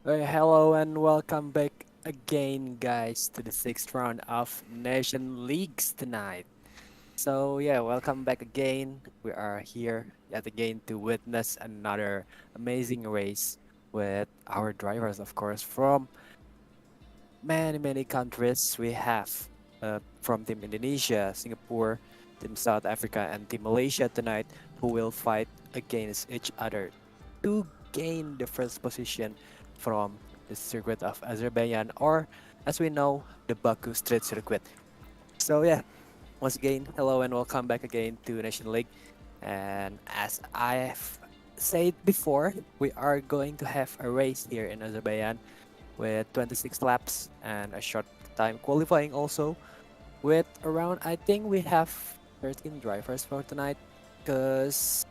Hello and welcome back again, guys, to the sixth round of Nation Leagues tonight. So, yeah, welcome back again. We are here yet again to witness another amazing race with our drivers, of course, from many countries. We have from Team Indonesia, Singapore, Team South Africa, and Team Malaysia tonight who will fight against each other to gain the first position from the circuit of Azerbaijan, or as we know, the Baku Street Circuit. So yeah, once again, hello and welcome back again to Nation League. And as I've said before, we are going to have a race here in Azerbaijan with 26 laps and a short time qualifying also with around, I think we have 13 drivers for tonight because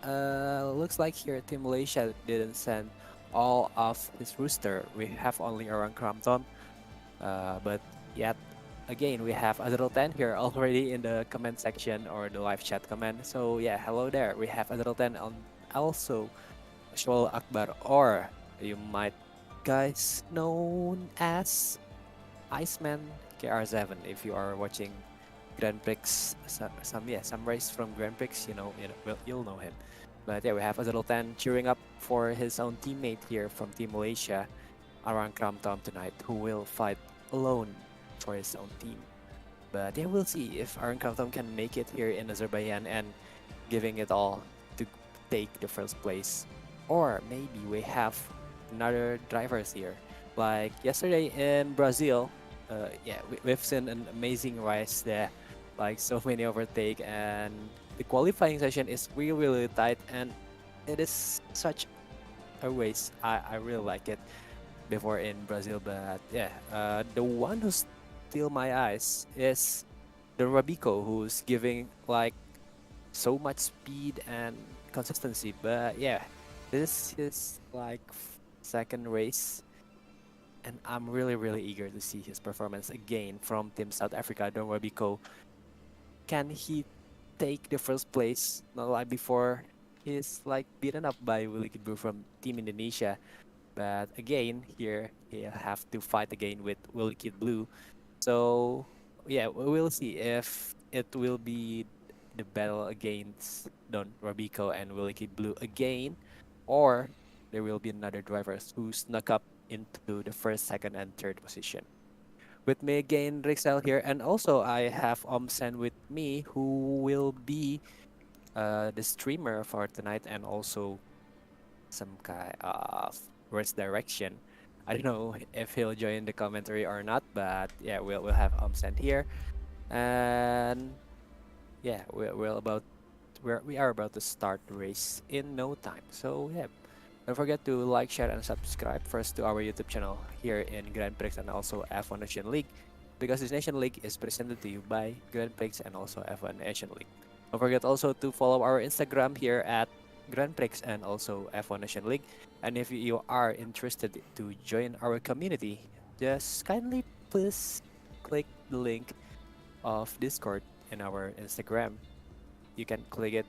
looks like here Team Malaysia didn't send all of his rooster. We have only around Crampton, but yet again we have Azrael 10 here already in the comment section or the live chat comment. So yeah, hello there. We have Azrael 10 on also Shwal Akbar, or you might guys known as Iceman KR7 if you are watching Grenpriks, some race from Grenpriks, you'll know him. But yeah, we have Azrael 10 cheering up for his own teammate here from Team Malaysia, Aran Kramtom tonight, who will fight alone for his own team. But yeah, we'll see if Aran Kramtom can make it here in Azerbaijan and giving it all to take the first place. Or maybe we have another drivers here. Like yesterday in Brazil, yeah, we've seen an amazing race there, like so many overtake, and the qualifying session is really tight, and it is such a race. I really like it before in Brazil, but yeah, the one who's steal my eyes is the Rabico, who's giving like so much speed and consistency. But yeah, this is like second race, and I'm really eager to see his performance again from Team South Africa. Don Rabico, can he take the first place? Not like before, he's like beaten up by Willie Kidbro from Team Indonesia. But again, here he'll have to fight again with Willie Kid Blue. So yeah, we'll see if it will be the battle against Don Rabico and Willie Kid Blue again, or there will be another drivers who snuck up into the first, second, and third position. With me again, Rixel here, and also I have Omsen with me, who will be the streamer for tonight, and also some kind of words direction. I don't know if he'll join the commentary or not, but yeah, we'll have Omsen here, and yeah, we are about to start the race in no time. So yeah, don't forget to like, share, and subscribe first to our YouTube channel here in Grenpriks and also F1 Nation League, because this Nation League is presented to you by Grenpriks and also F1 Nation League. Don't forget also to follow our Instagram here at Grenpriks and also F1 Nation League. And if you are interested to join our community, just kindly please click the link of Discord in our Instagram. You can click it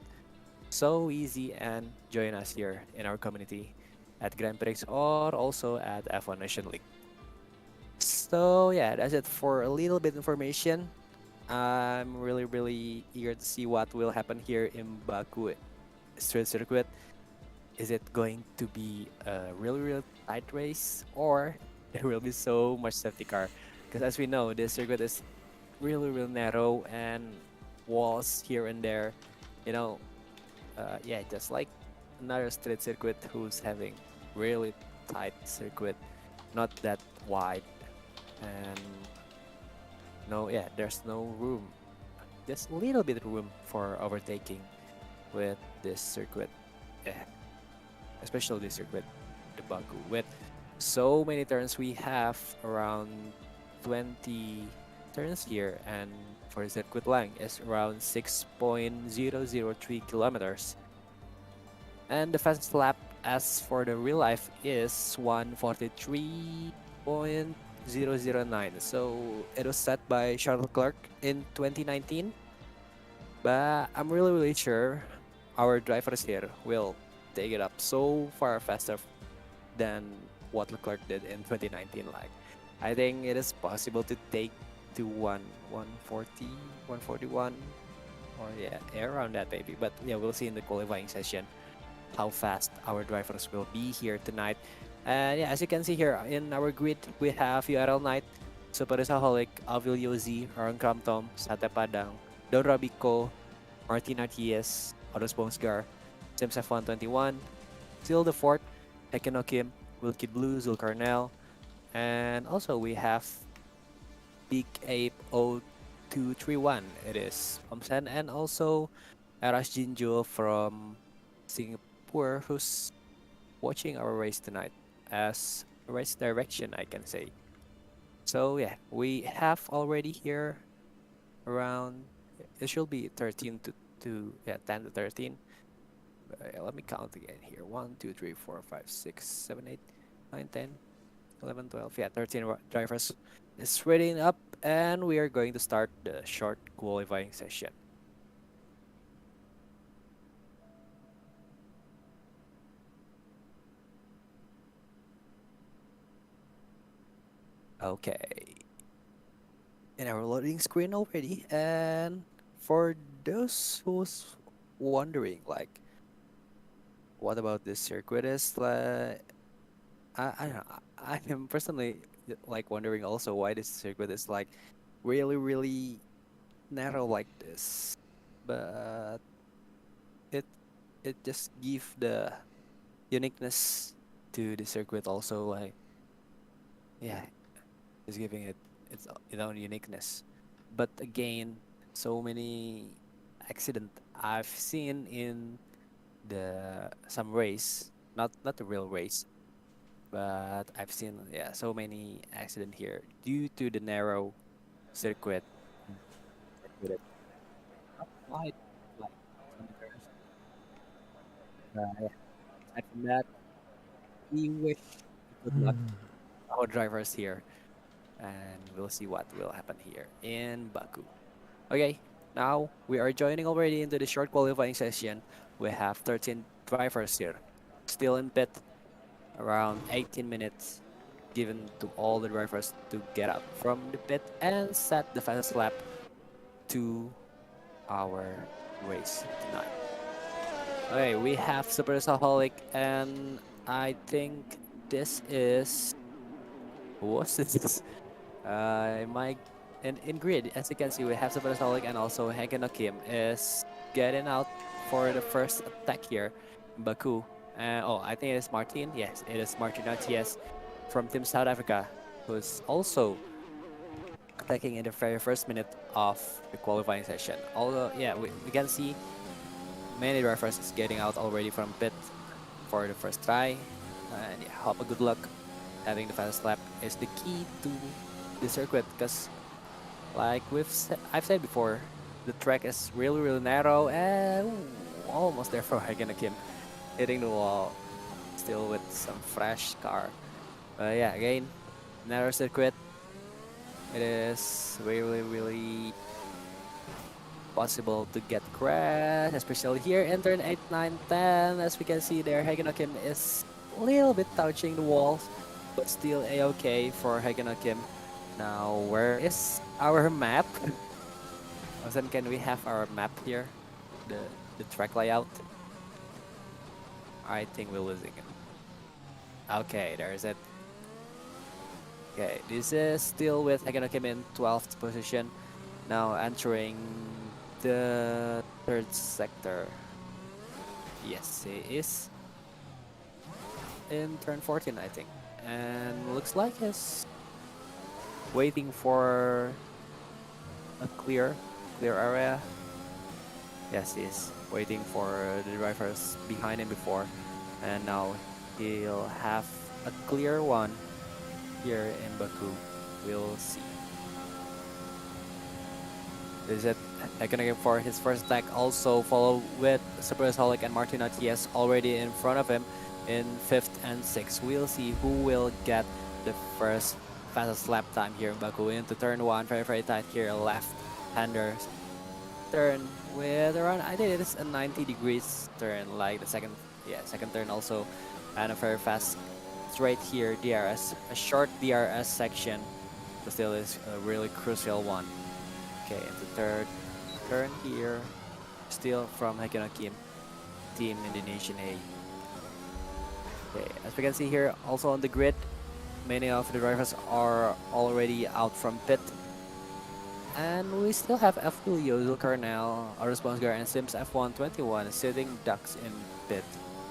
so easy and join us here in our community at Grenpriks or also at F1 Nation League. So yeah, that's it for a little bit information. I'm really eager to see what will happen here in Baku street circuit. Is it going to be a really tight race or there will be so much safety car? Because as we know, this circuit is really narrow and walls here and there. You know, yeah, just like another street circuit who's having really tight circuit, not that wide, and no, yeah, there's no room, just a little bit of room for overtaking with this circuit, yeah, especially this circuit, the Baku. With so many turns, we have around 20 turns here, and for the circuit length is around 6.003 kilometers. And the fastest lap as for the real life is 143.009. So it was set by Charles Clark in 2019. But I'm really sure our drivers here will take it up so far faster than what Leclerc did in 2019. Like, I think it is possible to take to 140, 141, or yeah, around that maybe. But yeah, we'll see in the qualifying session how fast our drivers will be here tonight. And yeah, as you can see here in our grid, we have URL Knight, Super Saholic, Avilio Z, Aaron Tom, Sate Padang, Don Rabico, Martin RTS, Odos Bongsgar, Sims F121, Still the Fort, Hekeno Kim, Wilkie Blue, Zulkarnel, and also we have Bigape 0231. It is Omsen, and also Arash Jinjo from Singapore who's watching our race tonight as race direction, I can say. So yeah, we have already here around, it should be 13 to yeah, 10 to 13. Let me count again here. 1, 2, 3, 4, 5, 6, 7, 8, 9, 10, 11, 12. Yeah, 13 drivers is ready up, and we are going to start the short qualifying session. Okay. In our loading screen already, and for those who's wondering, like, what about this circuit is like, I don't know. I am personally like wondering also why this circuit is like really narrow like this, but it it just give the uniqueness to the circuit also, like, yeah, it's giving it its own uniqueness. But again, so many accident I've seen in the some race, not the real race, but I've seen, yeah, so many accident here due to the narrow circuit. Mm, circuit is not wide like some others. Yeah. Aside from that, we wish good luck to our drivers here, and we'll see what will happen here in Baku. Okay, now we are joining already into the short qualifying session. We have 13 drivers here, still in pit, around 18 minutes given to all the drivers to get out from the pit and set the fastest lap to our race tonight. Okay, we have Super Saholic, and I think this is, who was this? My in grid, as you can see, we have Super Saholic and also Hagen Kim is getting out for the first attack here in Baku. Oh, I think it is Martin. Yes, it is Martin RTS from Team South Africa, who's also attacking in the very first minute of the qualifying session. Although, yeah, we can see many drivers is getting out already from pit for the first try. And yeah, hope a good luck. Having the fastest lap is the key to the circuit, because like I've said before, the track is really narrow and almost there for Hagen Kim, hitting the wall still with some fresh car. Yeah, again, narrow circuit. It is really, really possible to get crash, especially here in turn 8, 9, 10. As we can see there, Hagenokim is a little bit touching the walls, but still a-okay for Hagenokim. Now, where is our map? Then can we have our map here? The, the track layout? I think we're losing it. Okay, there's it. Okay, this is still with Hagenokim in 12th position. Now entering the third sector. Yes, he is in turn 14, I think. And looks like he's waiting for a clear area. Yes, he is waiting for the drivers behind him before. And now he'll have a clear one here in Baku. We'll see. Is it Hagenokim for his first attack, also followed with Supersonic and Martinez already in front of him in 5th and 6th. We'll see who will get the first fastest lap time here in Baku into turn 1. Very, very tight here, left-hander turn with around, I think it is a 90 degrees turn, like the second turn also, and a very fast straight here, DRS, a short DRS section, but still is a really crucial one. Okay, and the third turn here, still from Hagenokim, Team Indonesian A. Okay, as we can see here, also on the grid, many of the drivers are already out from pit. And we still have F. Julio, Zulkarnail, Arusbonsgar, and Sims F121 sitting ducks in pit.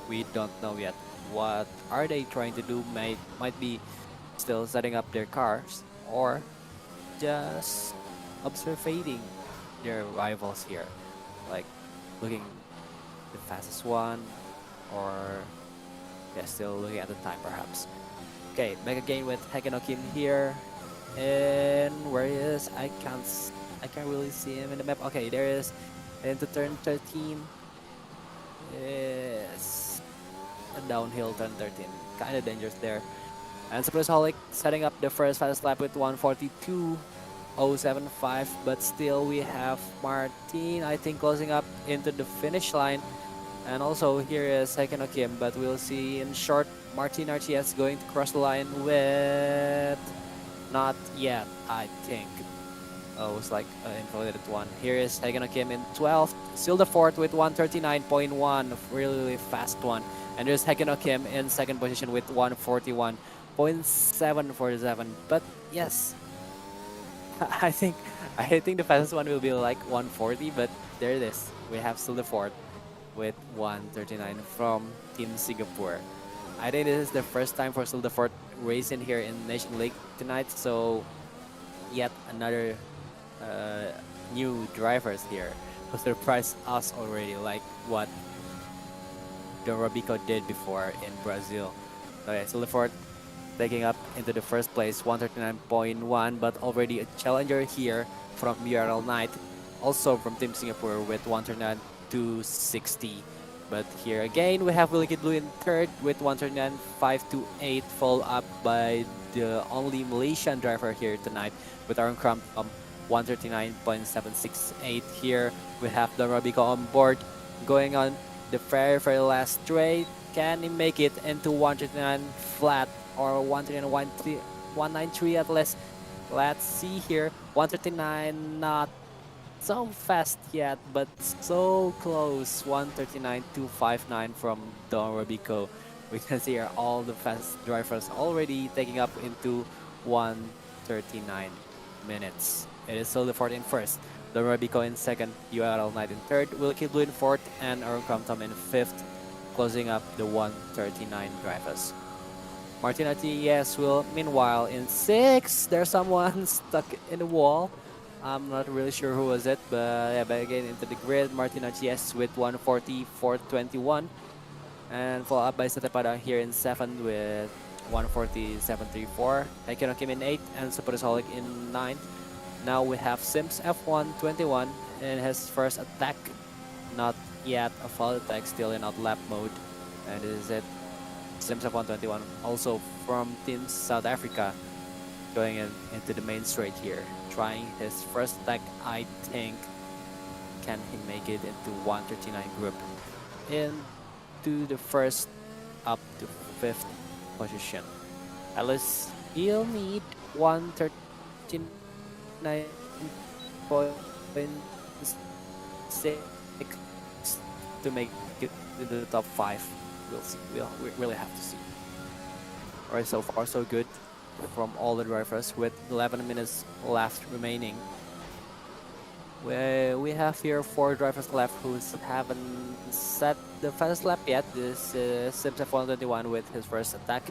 We don't know yet. What are they trying to do? Might be still setting up their cars, or just observing their rivals here, like looking the fastest one, or yeah, still looking at the time perhaps. Okay, back again with Hagenokim here, and where he is, I can't really see him in the map. Okay, there is into turn 13. Yes, a downhill turn 13, kind of dangerous there. And Supersonic setting up the first fastest lap with 142.075, but still we have Martin, I think, closing up into the finish line. And also here is Hagenokim, but we'll see in short, Martin RTS going to cross the line with... not yet, I think. Oh, it's like an invalidated one. Here is Hagenokim in 12th, still the 4th with 139.1, really fast one. And there's Hagenokim in 2nd position with 141.747. But yes, I think the fastest one will be like 140, but there it is. We have still the 4th with 139 from Team Singapore. I think this is the first time for still the 4th racing here in Nation League tonight, so yet another new drivers here who surprised us already, like what Don Robico did before in Brazil. Okay, still the 4th taking up into the first place, 139.1, but already a challenger here from URL Knight, also from Team Singapore with 139.260. But here again, we have Wicked Blue in 3rd with 139.528, followed up by the only Malaysian driver here tonight with Aaron Crump 139.768. Here we have the Robico on board, going on the very, very last straight. Can he make it into 139 flat or 139.193 at least? Let's see here. 139, not so fast yet, but so close. 139.259 from Don Robico. We can see here all the fast drivers already taking up into 139 minutes. It is still the 4th in 1st. Don Robico in 2nd, URL Knight in 3rd, Wilkie Blue in 4th, and Aaron Crumpton in 5th, closing up the 139 drivers. Martinati, yes, will meanwhile in 6th. There's someone stuck in the wall. I'm not really sure who was it, but yeah, back again into the grid. Martinati, yes, with 140.421, and followed up by Satepada here in 7th with 140.734. Aikino came in 8th and Supersonic in 9th. Now we have Sims F121 in his first attack. Not yet a full attack, still in out lap mode. And this is it. Sims F121 also from Team South Africa. going into the main straight here. Trying his first attack, I think. Can he make it into 139 group? Into the first up to fifth position. At least he'll need 139.6 to make it into the top 5. We'll see. We really have to see. Alright, so far so good from all the drivers with 11 minutes left remaining. We have here 4 drivers left who haven't set the fastest lap yet. This is Sims F121 with his first attack.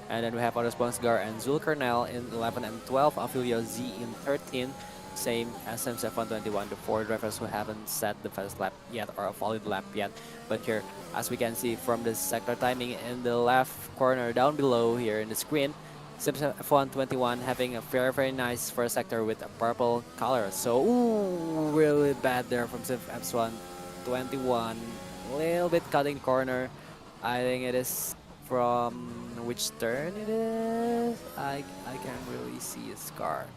And then we have Otis Bonsgar and Zulkarnail in 11 and 12. Aphilio Z in 13. Same as Sims F121, the 4 drivers who haven't set the fastest lap yet or a valid lap yet. But here, as we can see from the sector timing in the left corner down below here in the screen, Sims F121 having a very nice first sector with a purple color. So, ooh, really bad there from Sims F121. A little bit cutting corner. I think it is from which turn it is. I can't really see a scar.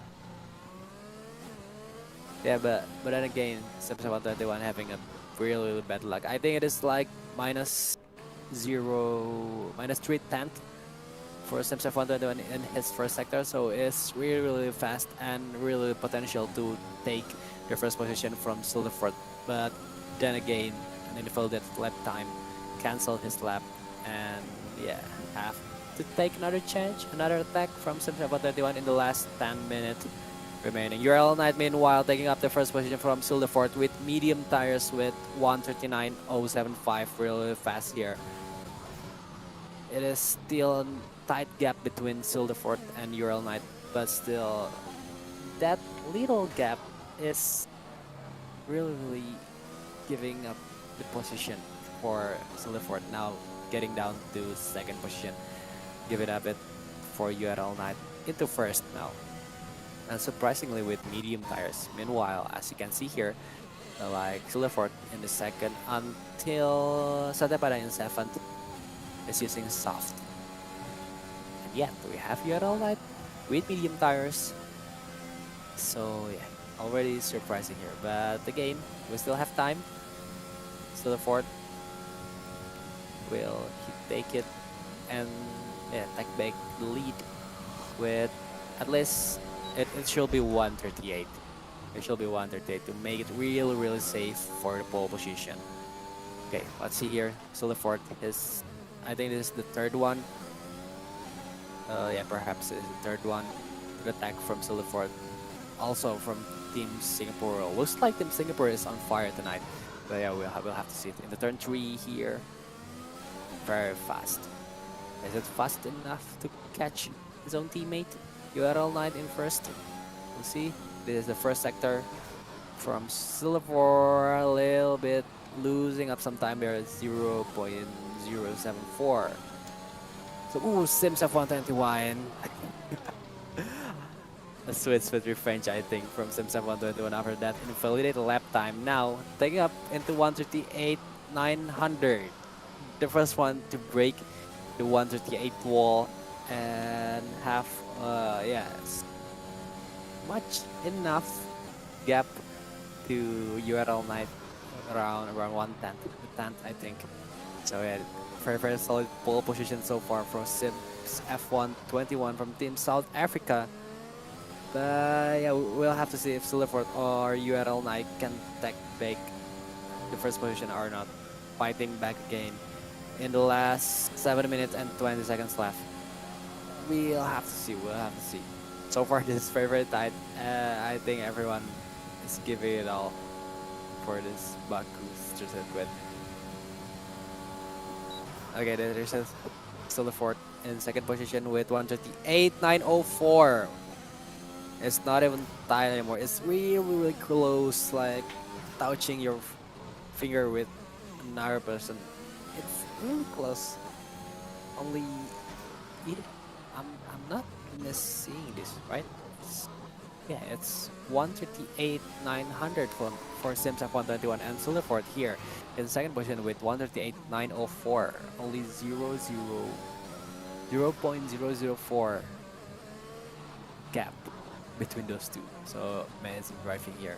Yeah, but then again, Sims F121 having a really bad luck. I think it is like minus 3/10 for Sims F121 in his first sector, so it's really fast and really potential to take the first position from Silverford. But then again, an invalid lap time cancel his lap, and yeah, have to take another change, another attack from Sims F121 in the last 10 minutes remaining. URL Knight meanwhile taking up the first position from Silverford with medium tires with 139.075, really fast here. It is still a tight gap between Silverford and URL Knight, but still, that little gap is really giving up the position for Silverford. Now getting down to second position, give it a bit for URL Knight into first now. And surprisingly with medium tires. Meanwhile, as you can see here, like Silverford in the second until Satepada in seventh is using soft. And yet we have URL Knight with medium tires. So yeah, already surprising here. But again, we still have time. Silverford will he take it and yeah, take back the lead with at least it should be 138. It should be 138 to make it really safe for the pole position. Okay, let's see here. Silverford is, I think this is the third one. Yeah, perhaps it's the third one. Good attack from Silverford. Also from Team Singapore. Looks like Team Singapore is on fire tonight. But yeah, we'll have to see it. In the turn 3 here. Very fast. Is it fast enough to catch his own teammate? URL Knight in first. We'll see. This is the first sector from Silverford. A little bit losing up some time there at 0.074. So, ooh, Sims F121. A switch with revenge, I think, from Sims F121 after that invalidated lap time. Now, taking up into 138.900. The first one to break the 138 wall and have, yes, much enough gap to URL Knight around 1/10, I think. So yeah, very solid pole position so far from Sims F121 from Team South Africa. But yeah, we'll have to see if Silverford or URL Knight can take back the first position or not. Fighting back again in the last 7 minutes and 20 seconds left. We'll have to see. So far, this is very tight. I think everyone is giving it all for this Baku circuit. Okay, there's Silverford in second position with 138.904. It's not even tight anymore. It's really close, like touching your finger with another person. It's really close. Only I'm not missing this, right? Yeah, it's 138.900 for Sims F121 and Silverford here in second position with 138.904. Only 0.004 gap between those two. So amazing driving here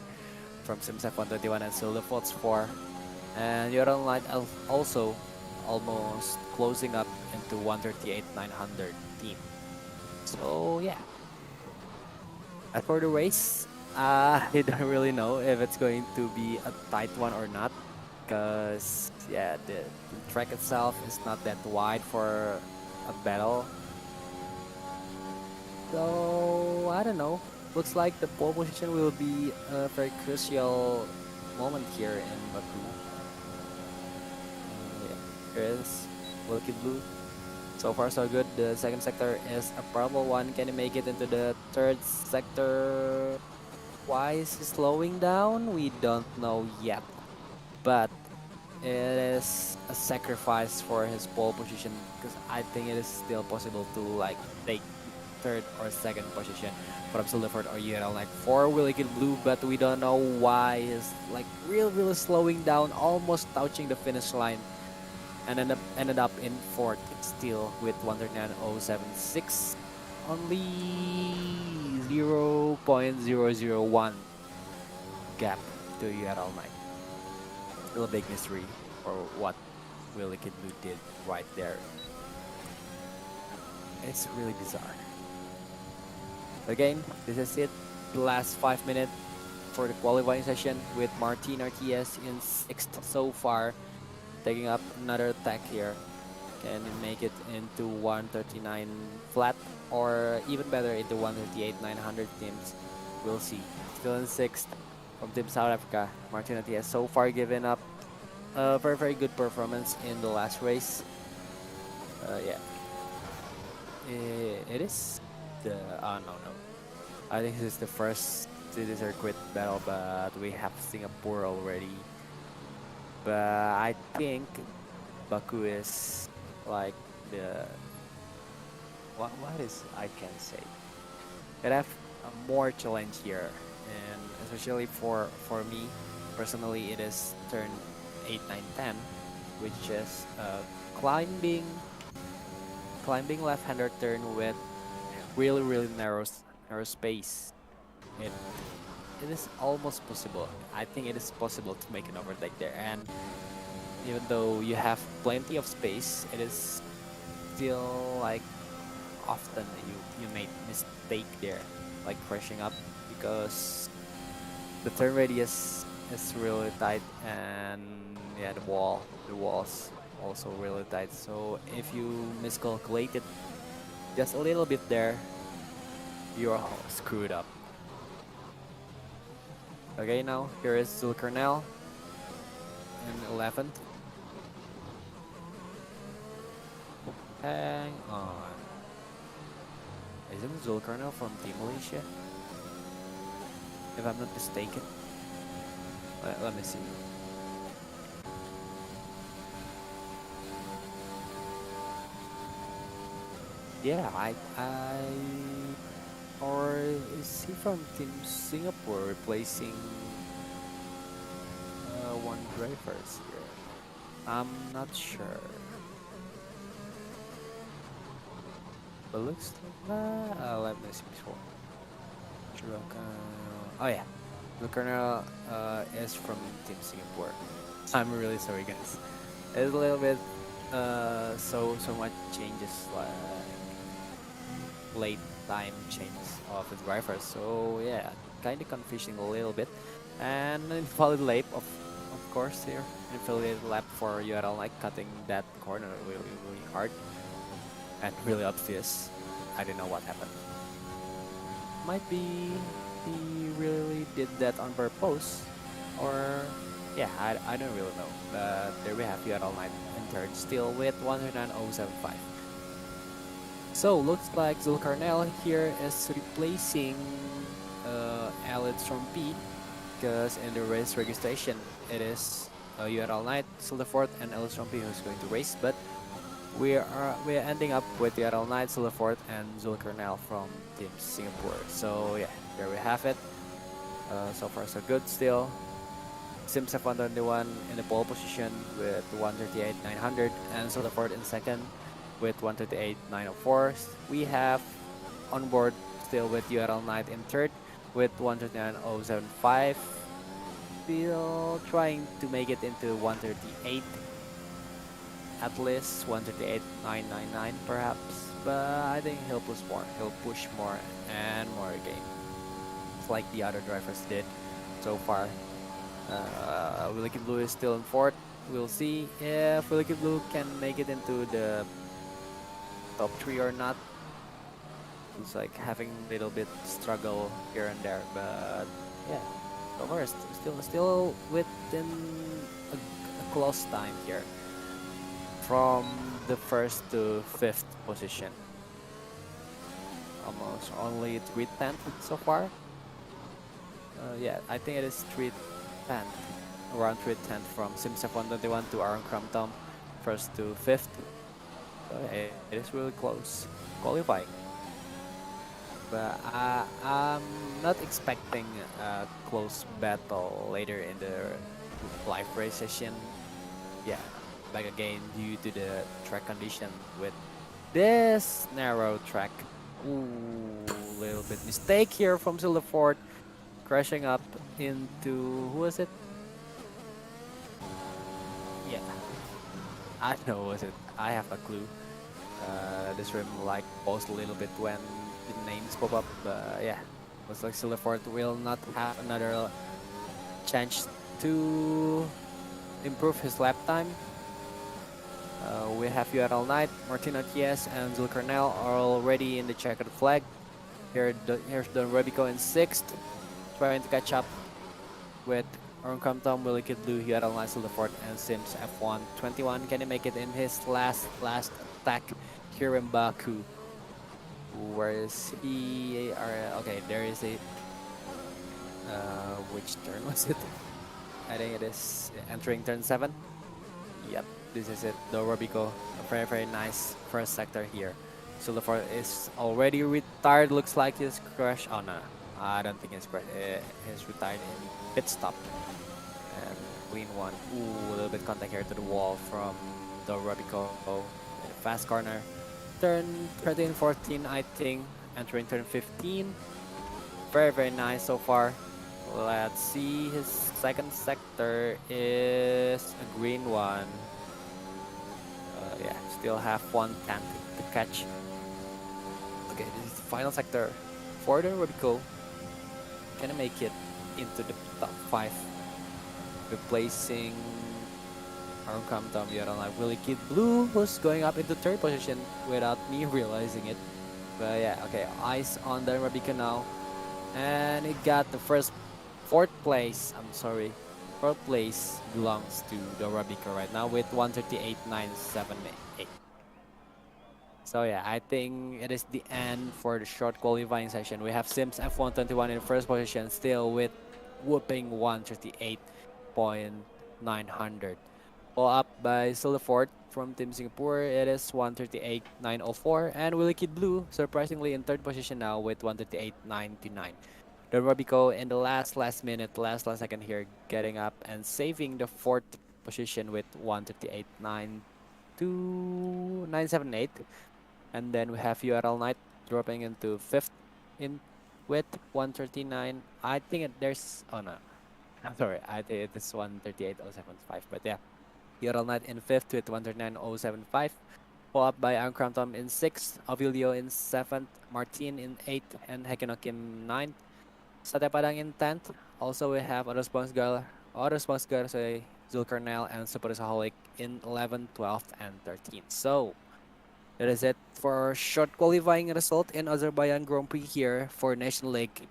from Simsec 121 and Silver Fox 4. And you're online also almost closing up into 138 900 team. So yeah. As for the race, I don't really know if it's going to be a tight one or not, because yeah, the track itself is not that wide for a battle. So I don't know. Looks like the pole position will be a very crucial moment here in Baku. Yeah, here is Wilkie Blue. So far so good. The second sector is a purple one. Can he make it into the third sector? Why is he slowing down? We don't know yet. But it is a sacrifice for his pole position, because I think it is still possible to like take third or second position from Silverford or UNL like for Willikin Blue, but we don't know why he's like really slowing down, almost touching the finish line, and ended up in fourth still with 139.076, only 0.001 gap to UNL 9. Still a big mystery for what Willie Kid Blue did right there. It's really bizarre. Again, this is it. The last 5 minutes for the qualifying session with Martin RTS in 6th so far, taking up another attack here. Can make it into 139 flat, or even better into 138 900 teams. We'll see. Still in 6th from Team South Africa. Martin RTS so far given up a very good performance in the last race. Yeah, it is the no. I think this is the first city circuit battle, but we have Singapore already. But I think Baku is like the what is I can say. It have a more challenge here, and especially for me personally, it is turn 8, 9, 10, which is climbing left-hander turn with really narrow space. It is almost possible. I think it is possible to make an overtake there, and even though you have plenty of space, it is still like often you make mistake there, like crashing up, because the turn radius is really tight, and yeah, the walls also really tight. So if you miscalculate it just a little bit there, you're screwed up. Okay, now here is Zulkarnail in 11th. Hang on. Isn't Zulkarnail from Team Malaysia? If I'm not mistaken. Let me see. Yeah, or is he from Team Singapore replacing one drivers here? I'm not sure. But looks like let me see before. Oh yeah, Zulkarnail is from Team Singapore. I'm really sorry, guys. It's a little bit so much changes, like late time change of the drivers. So yeah, kind of confusing a little bit. And invalid lap of course here. Invalid lap for URL, like cutting that corner really hard and really obvious. I don't know what happened. Might be he really did that on purpose, or yeah, I don't really know. But there we have URL 9 in third, still with 109.075. So looks like Zulkarnail here is replacing Elliot P, because in the race registration it is URL Knight, Silverford, and Elliot P who's going to race, but we are ending up with URL Knight, Silverford, and Zulkarnail from Team Singapore. So yeah, there we have it. So far so good still. Simsec 121 in the pole position with 138.900, and Silverford in second with 138.904. We have on board still with URL Knight in third with 139.075. Still trying to make it into 138 at least 138.999 perhaps, but I think he'll push more. He'll push more and more again. It's like the other drivers did so far. Wilkie Blue is still in fourth. We'll see if Wilkie Blue can make it into the top three or not. It's like having a little bit struggle here and there, but yeah, so far still within a close time here from the first to fifth position. Almost only 3/10 so far. Yeah, I think it is 3/10, around 3/10 from Simsaf 121 to Aaron Crampton, first to fifth. So yeah, it is really close qualifying. But I'm not expecting a close battle later in the live race session. Yeah, back again due to the track condition with this narrow track. Ooh, little bit mistake here from Silverford, crashing up into who was it? Yeah, I know who was it. I have a clue. This room like paused a little bit when the names pop up. Yeah, looks like Silverford will not have another chance to improve his lap time. We have URL Knight, Martino TS, and Zulkarnel are already in the checkered flag. Here's Don Rebico in sixth, trying to catch up with Orncom Tom, Willie Kid Blue, URL Knight, Silverford, and Sims F1 21. Can he make it in his last attack here in Baku? Where is he? Okay, there is a. Which turn was it? I think it is entering turn 7. Yep, this is it. The Robico, a very nice first sector here. Silverford is already retired. Looks like he's crashed. Oh no, I don't think he's crashed. He's retired in pit stop. And clean one. Ooh, a little bit contact here to the wall from the Robico. Fast corner. Turn 13, 14, I think. Entering turn 15. Very nice so far. Let's see, his second sector is a green one. Yeah, still have one tank to catch. Okay, this is the final sector for the Robico. Can I make it into the top 5? Replacing Armcam Tom Yaron Willie Kid Blue, who's going up into third position without me realizing it. But yeah, okay, eyes on the Robico now. And it got the fourth place. I'm sorry. Fourth place belongs to the Robico right now with 138.978. So yeah, I think it is the end for the short qualifying session. We have Sims F121 in first position, still with whooping 138.900. All up by Silverford from Team Singapore, it is 138.904. And Willie Kid Blue, surprisingly, in third position now with 138.99. The Robico in the last minute, last second here, getting up and saving the fourth position with 138.97978. And then we have URL Knight dropping into fifth in with 139. I think there's no. I'm sorry, I think it is 138.075. But yeah, URL Knight in fifth with 139.075. Followed up by Ankram Tom in sixth, Avilio in seventh, Martin in eighth, and Hekenoki in ninth. Sate Padang in 10th. Also, we have Other Sponsgar, say Zulkarnel and Superisaholic in 11th, 12th, and 13th. So, that is it for short qualifying result in Azerbaijan Grand Prix here for National League.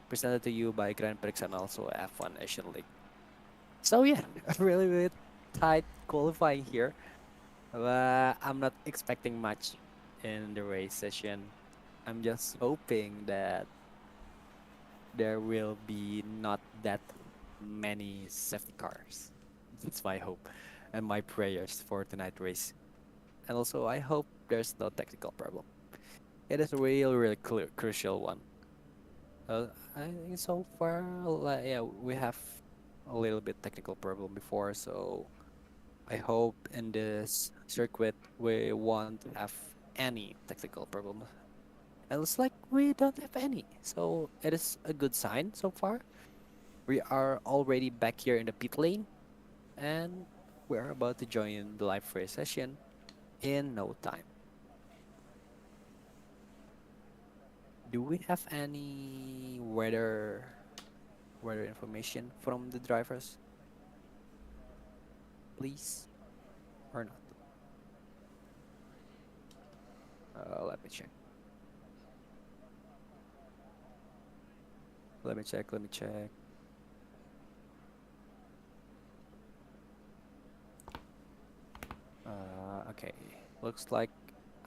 Presented to you by Grenpriks and also F1 National League. So, yeah, really tight qualifying here. But I'm not expecting much in the race session. I'm just hoping that there will be not that many safety cars. That's my hope and my prayers for tonight's race. And also, I hope there's no technical problem. It is a really crucial one. I think so far, yeah, we have a little bit technical problem before, so I hope in this circuit we won't have any technical problem It looks like we don't have any. So it is a good sign so far. We are already back here in the pit lane and we are about to join the live race session in no time. Do we have any weather information from the drivers, please? Or not? Let me check. Let me check. Let me check. Okay. Looks like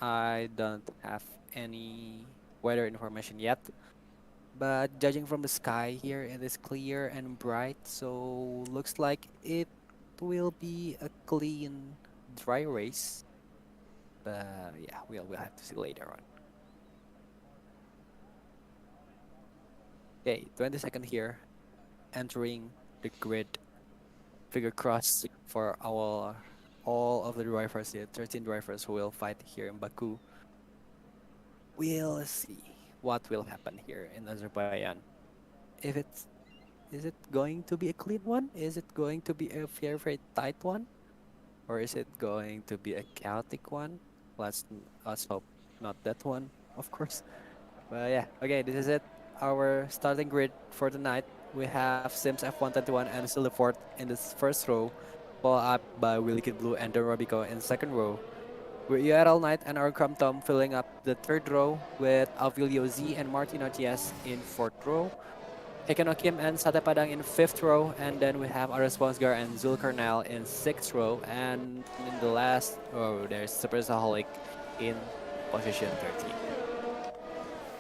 I don't have any weather information yet. But judging from the sky here, it is clear and bright. So looks like it will be a clean, dry race. But yeah, we'll have to see later on. Okay, 20-second here, entering the grid. Figure crossed for our all of the drivers here, 13 drivers who will fight here in Baku. We'll see what will happen here in Azerbaijan. If it's Is it going to be a clean one? Is it going to be a very tight one? Or is it going to be a chaotic one? Let's hope not that one, of course. But yeah, okay, this is it. Our starting grid for tonight. We have Sims F121 and still the fourth in this first row, followed up by Willy Kid Blue and Don Robico in second row. We're URL Knight and our Crum Tom filling up the third row with Avilio Z and Martin RTS in fourth row. Hekanokim and Sate Padang in fifth row, and then we have our Sponsgar and Zulkarnail in sixth row, and in the last row there's Super Saholic in position 13.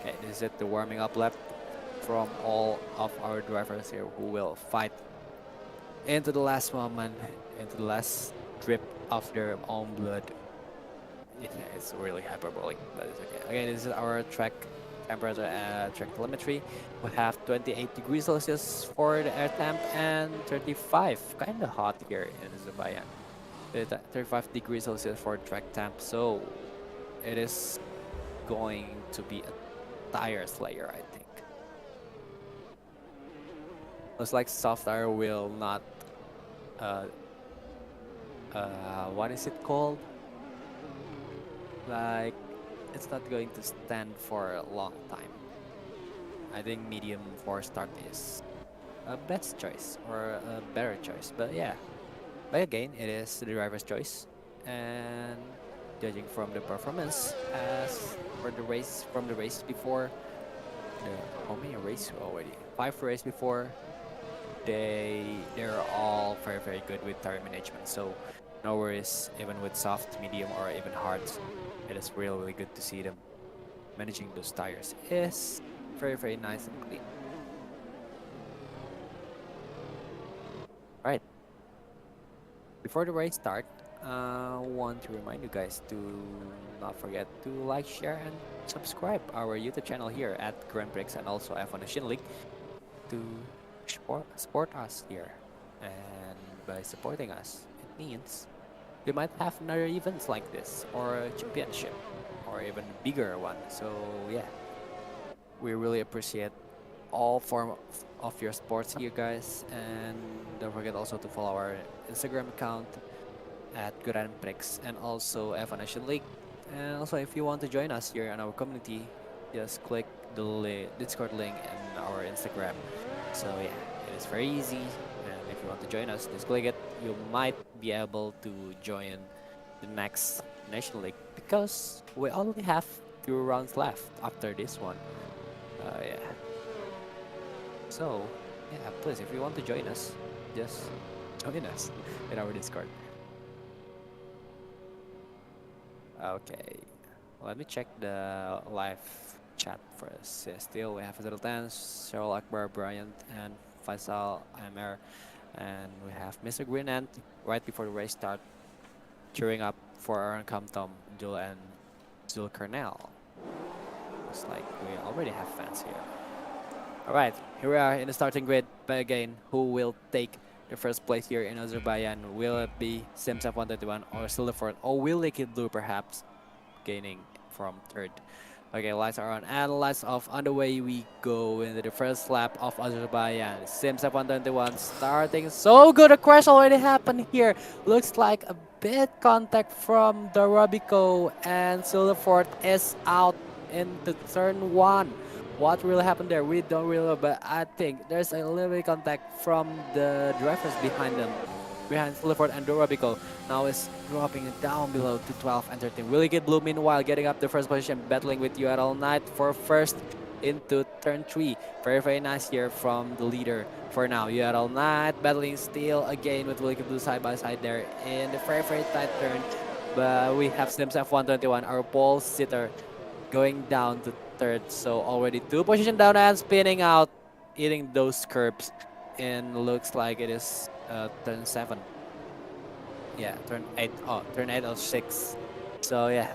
Okay, this is it, the warming up lap from all of our drivers here who will fight into the last moment, into the last drip of their own blood. Yeah, it's really hyperbolic, but it's okay. Okay, this is our track temperature and track telemetry. We have 28 degrees Celsius for the air temp and 35, kind of hot here in Azerbaijan. 35 degrees Celsius for track temp, so it is going to be a tire slayer, I think. Looks like soft tire will not, uh, what is it called? Like, it's not going to stand for a long time. I think medium for start is a best choice or a better choice. But yeah, but again, it is the driver's choice. And judging from the performance as for the race from the race before, the how many races already? 5 races before. They're all very good with tire management. So no worries, even with soft, medium, or even hard. It is really good to see them managing those tires. Is very nice and clean. Right. Before the race start, I want to remind you guys to not forget to like, share, and subscribe our YouTube channel here at Grenpriks and also F1 Nation League to support us here. And by supporting us, it means we might have another events like this or a championship or even bigger one. So yeah, we really appreciate all form of your sports here, guys, and don't forget also to follow our Instagram account at Grenpriks and also F1 Nation League. And also, if you want to join us here in our community, just click the Discord link in our Instagram. So yeah, it is very easy. And if you want to join us, just click it. You might be able to join the next National League because we only have few rounds left after this one. Yeah. So yeah, please, if you want to join us, just join us in our Discord. Okay, let me check the live chat first. Yeah, still, we have Azadul Tans, Cheryl Akbar, Bryant, and Faisal Amer. And we have Mr. Greenant right before the race start, cheering up for Aaron Compton, Jul, and Zul Kernel. Looks like we already have fans here. Alright, here we are in the starting grid. But again, who will take the first place here in Azerbaijan? Will it be Simsaf 121 or Silverford? Or will Liquid Blue perhaps gaining from third? Okay, lights are on and lights off. On the way we go into the first lap of Azerbaijan. Sims F121 starting. So good, a crash already happened here. Looks like a bit contact from the Robico and Silverford is out into turn one. What really happened there? We don't really know, but I think there's a little bit contact from the drivers behind them. Behind Silverford and Dorobico. Now is dropping it down below to 12 and 13. Really good Blue meanwhile getting up the first position, battling with URL Knight for first into turn 3. Very, very nice here from the leader for now. URL Knight battling still again with Wilkie Blue side by side there in the very, very tight turn. But we have Sims F121, our pole sitter, going down to third. So already 2 position down and spinning out, eating those curbs. And looks like it is turn 7. Yeah, turn 8. Oh, turn 8 or 6. So yeah,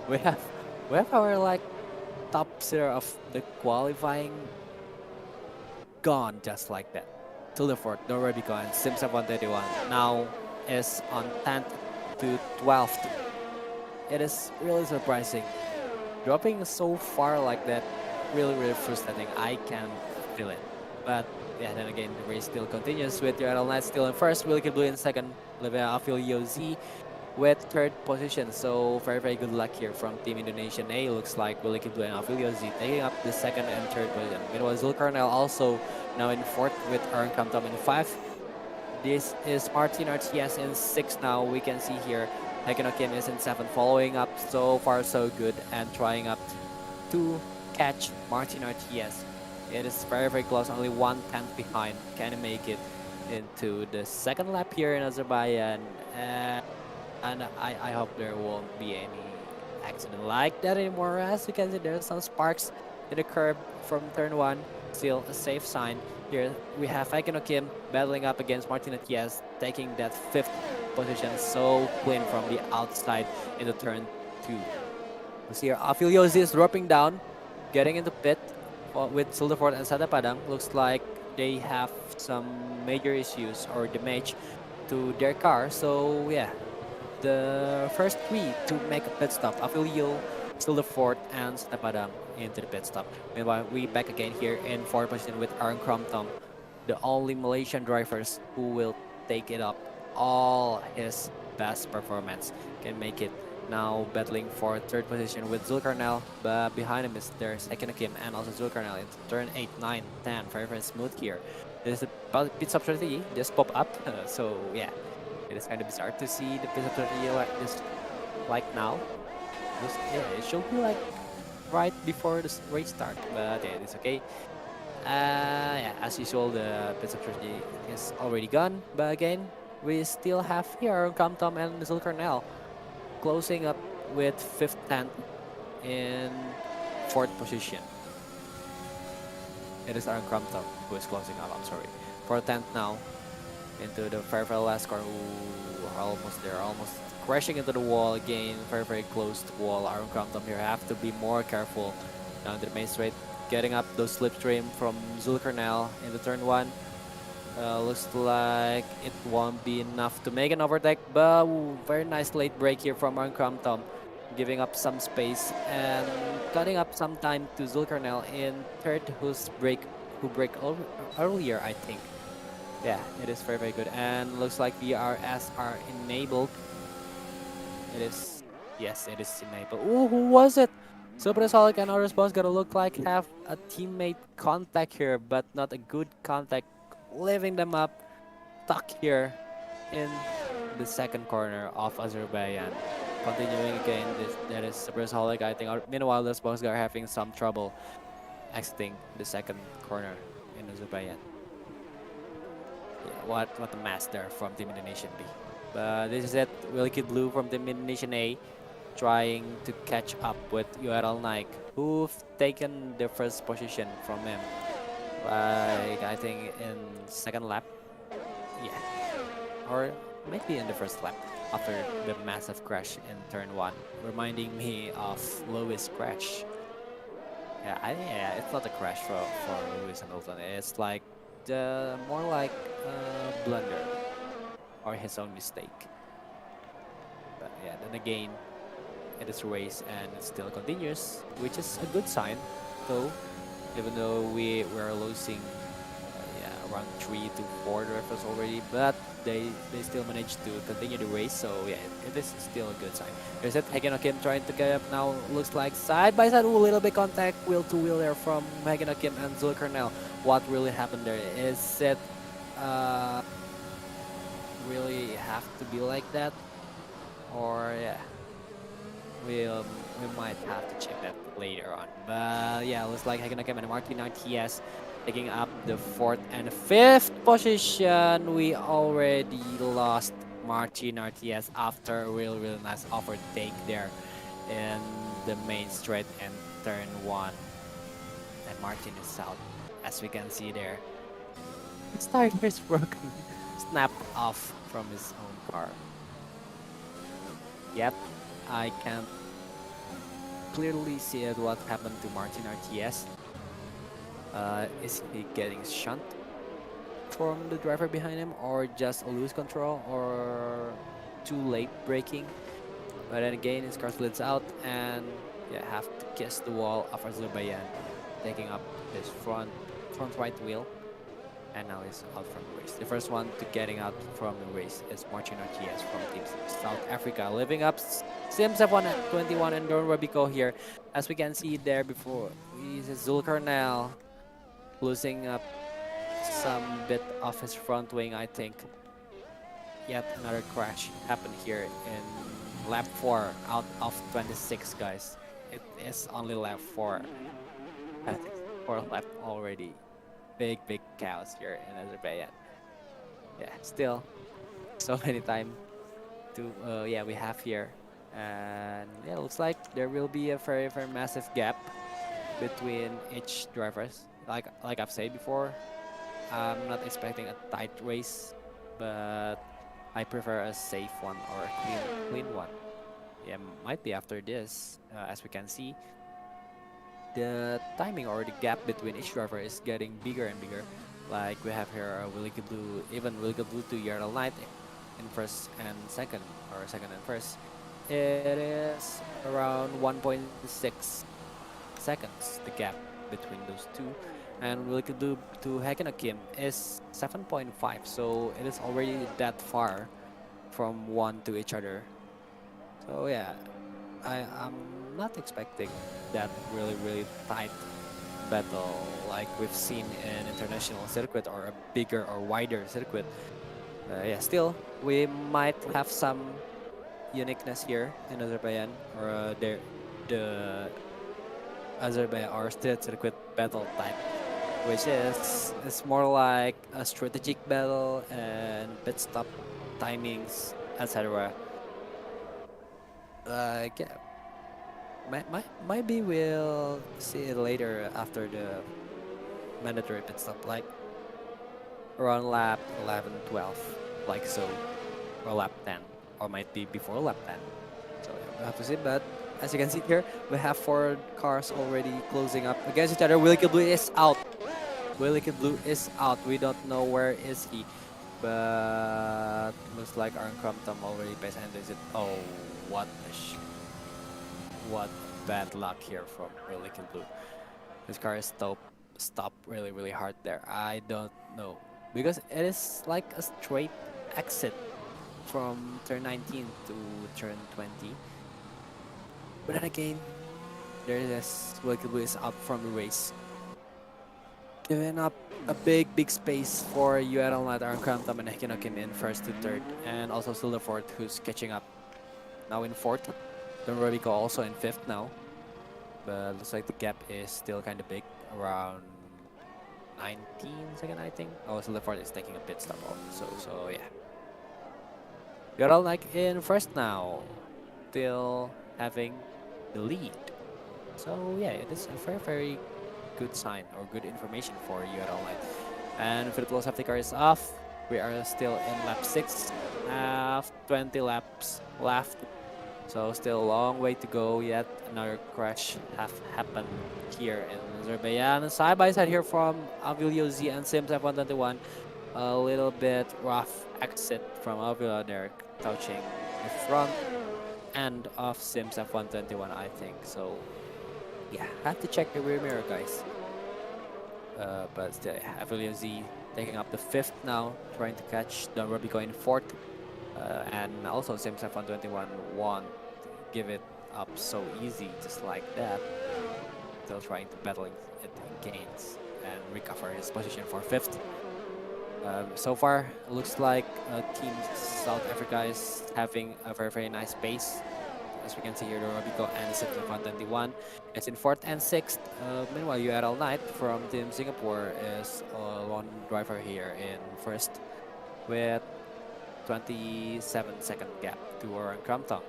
we have we have our like top tier of the qualifying gone just like that. To the fourth, the Rubicon and Sims 131 now is on 10th to 12th. It is really surprising. Dropping so far like that, really, really frustrating. I can feel it. But yeah, then again, the race still continues with your Knight still in first, Wilkie Blue in second, Livia Affilio Z with third position. So very, very good luck here from Team Indonesian A. Looks like Wilkie Blue and Affilio Z taking up the second and third position. Meanwhile, Zulkarnail also now in fourth with Aaron Kamtom in 5. This is Martin RTS in 6 now. We can see here Hekino Kim is in 7, following up so far so good and trying up to catch Martin RTS. It is very, very close, only 1/10 behind. Can he make it into the second lap here in Azerbaijan? And I hope there won't be any accident like that anymore. As you can see, there's some sparks in the curb from turn 1. Still a safe sign. Here we have Aikino Kim battling up against Martin Atias, taking that 5th position so clean from the outside into turn 2. We see here Afilios is dropping down, getting into pit with Silverford and Sada Padang. Looks like they have some major issues or damage to their car. So yeah, the first 3 to make a pit stop. Afilio, Silverford, and Sada Padang into the pit stop. Meanwhile, we back again here in 4th position with Aaron Crompton, the only Malaysian drivers who will take it up all his best performance. Can make it now battling for 3rd position with Zulkarnail, but behind him is their second Kim and also Zulkarnail in turn 8, 9, 10. Very, very smooth here. There's a pit stop strategy just pop up. So yeah, it is kind of bizarre to see the pit stop strategy like this, like now. Yeah, it should be like right before the race start, but yeah, it's okay. Yeah, as usual, the pit stop strategy is already gone. But again, we still have here Kamtom and Zulkarnail closing up with 5th, 10th in 4th position. It is Aaron Crumpton who is closing up, I'm sorry. For 10th now into the very, very last car. Ooh, almost there, almost crashing into the wall again. Very, very close to the wall. Aaron Crumpton here have to be more careful down to the main straight. Getting up those slipstream from Zulkarnail into turn 1. Looks like it won't be enough to make an overtake, but ooh, very nice late break here from Aaron Tom, giving up some space and cutting up some time to Zulkarnail in third, who break earlier, I think. Yeah, it is very, very good. And looks like VRS are enabled. It is, yes, it is enabled. Ooh, who was it? Supersonic and our response gotta look like have a teammate contact here, but not a good contact, leaving them up stuck here in the second corner of Azerbaijan. Continuing again, that is Supersonic. I think. Meanwhile, the Spokes are having some trouble exiting the second corner in Azerbaijan. Yeah, what a mess there from Team Indonesian B. But this is it. Wilkie Blue from Team Indonesian A trying to catch up with URL Nike, who've taken the first position from him. Like, I think in second lap. Yeah. Or maybe in the first lap after the massive crash in turn 1. Reminding me of Lewis' crash. Yeah, it's not a crash for Lewis Hamilton. It's like more like a blunder or his own mistake. But yeah, then again, in this race, and it still continues, which is a good sign. Though, even though we're losing, yeah, around 3 to 4 drivers already, but they still managed to continue the race. So yeah, it is still a good sign. There's it. Hagenokim trying to get up now. Looks like side by side, a little bit contact, wheel to wheel there from Hagenokim and Zulkarnail. What really happened there? Is it uh, really have to be like that, or yeah? We might have to check that later on. But yeah, looks like Hagenokim and Martin RTS taking up the 4th and 5th position. We already lost Martin RTS after a really nice overtake there in the main straight and turn 1. And Martin is out, as we can see there. His tire is broken, snapped off from his own car. Yep, I can clearly see it what happened to Martin RTS. Is he getting shunt from the driver behind him, or just a loose control, or too late braking? But then again, his car slides out and yeah, have to kiss the wall of Azerbaijan, taking up his front right wheel. And now he's out from the race. The first one to getting out from the race is Martin RTS from Team South Africa, living up Sims F1 at 21 and Don Rabico here. As we can see there before, he's Zulkarnail losing up some bit of his front wing, I think. Yet another crash happened here in lap 4 out of 26, guys. It is only lap 4. I think 4 lap already. Big chaos here in Azerbaijan. Yeah, still so many time to yeah, we have here, and yeah, looks like there will be a very massive gap between each drivers. Like I've said before, I'm not expecting a tight race, but I prefer a safe one or a clean one. Yeah, might be after this, as we can see, the timing or the gap between each driver is getting bigger and bigger. Like we have here Willy Blue, even Willy Blue to Yarrow Knight in first and second, or second and first. It is around 1.6 seconds, the gap between those two. And Willy Blue to Hagenokim is 7.5, so it is already that far from one to each other. So yeah, I'm not expecting that really tight battle like we've seen in international circuit or a bigger or wider circuit. Yeah, still we might have some uniqueness here in Azerbaijan, or the Azerbaijan or street circuit battle type, which is more like a strategic battle and pit stop timings, etc. Yeah, maybe we'll see it later after the mandatory pit stop, like around lap 11, 12, like so, or lap 10, or might be before lap 10. So yeah, we'll have to see. But as you can see here, we have 4 cars already closing up against each other. Willy Blue is out. Willy Blue is out. We don't know where is he, but looks like Aaron Crumpton already passed. And is it? Oh, what what bad luck here from Willy Blue. This car is stopped really hard there. I don't know, because it is like a straight exit from turn 19 to turn 20. But then again, there is Willy Blue is out from the race, giving up a big space for URL Knight, Aaron Crampton, and Hekinokim in first to third, and also Silverford, who's catching up now in fourth. Don Robico also in fifth now, but looks like the gap is still kind of big, around 19 seconds, I think. Oh, Silverford is taking a pit stop also, so yeah. URL Knight in first now, still having the lead. So yeah, it is a very good sign or good information for URL Knight. And virtual safety car is off. We are still in lap 6. Have 20 laps left. So still a long way to go. Yet another crash have happened here in Azerbaijan. Side by side here from Avilio Z and Sims F121. A little bit rough exit from Avilio there, touching the front end of Sims F121, I think. So yeah, have to check the rear mirror, guys. But still, yeah, Avelio Z taking up the fifth now, trying to catch Don Robico in fourth. And also Sims F121 won't give it up so easy, just like that. Still trying to battle it in gains and recover his position for fifth. So far, looks like Team South Africa is having a very nice pace. As we can see here, the Robico and the Sims F121 is in fourth and sixth. Meanwhile, URL Knight from Team Singapore is one driver here in first with 27-second gap to Warren Crampton.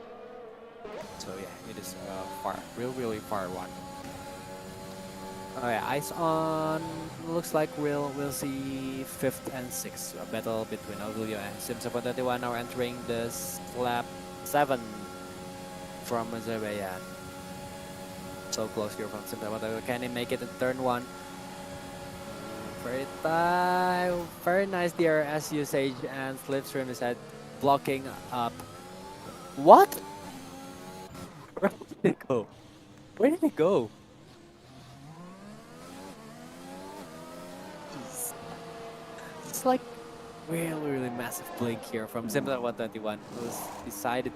So yeah, it is far, really far one. Oh yeah, eyes on. Looks like we'll see fifth and sixth. A battle between Aurelio and Sims F121 now entering the lap 7 from Azerbaijan. So close here from Sims F121. Can he make it in turn 1? Very nice there as usage and Slipstream is at blocking up. What? Where did it go? Where did it go? It's like really massive blink here from Sims F121, who's decided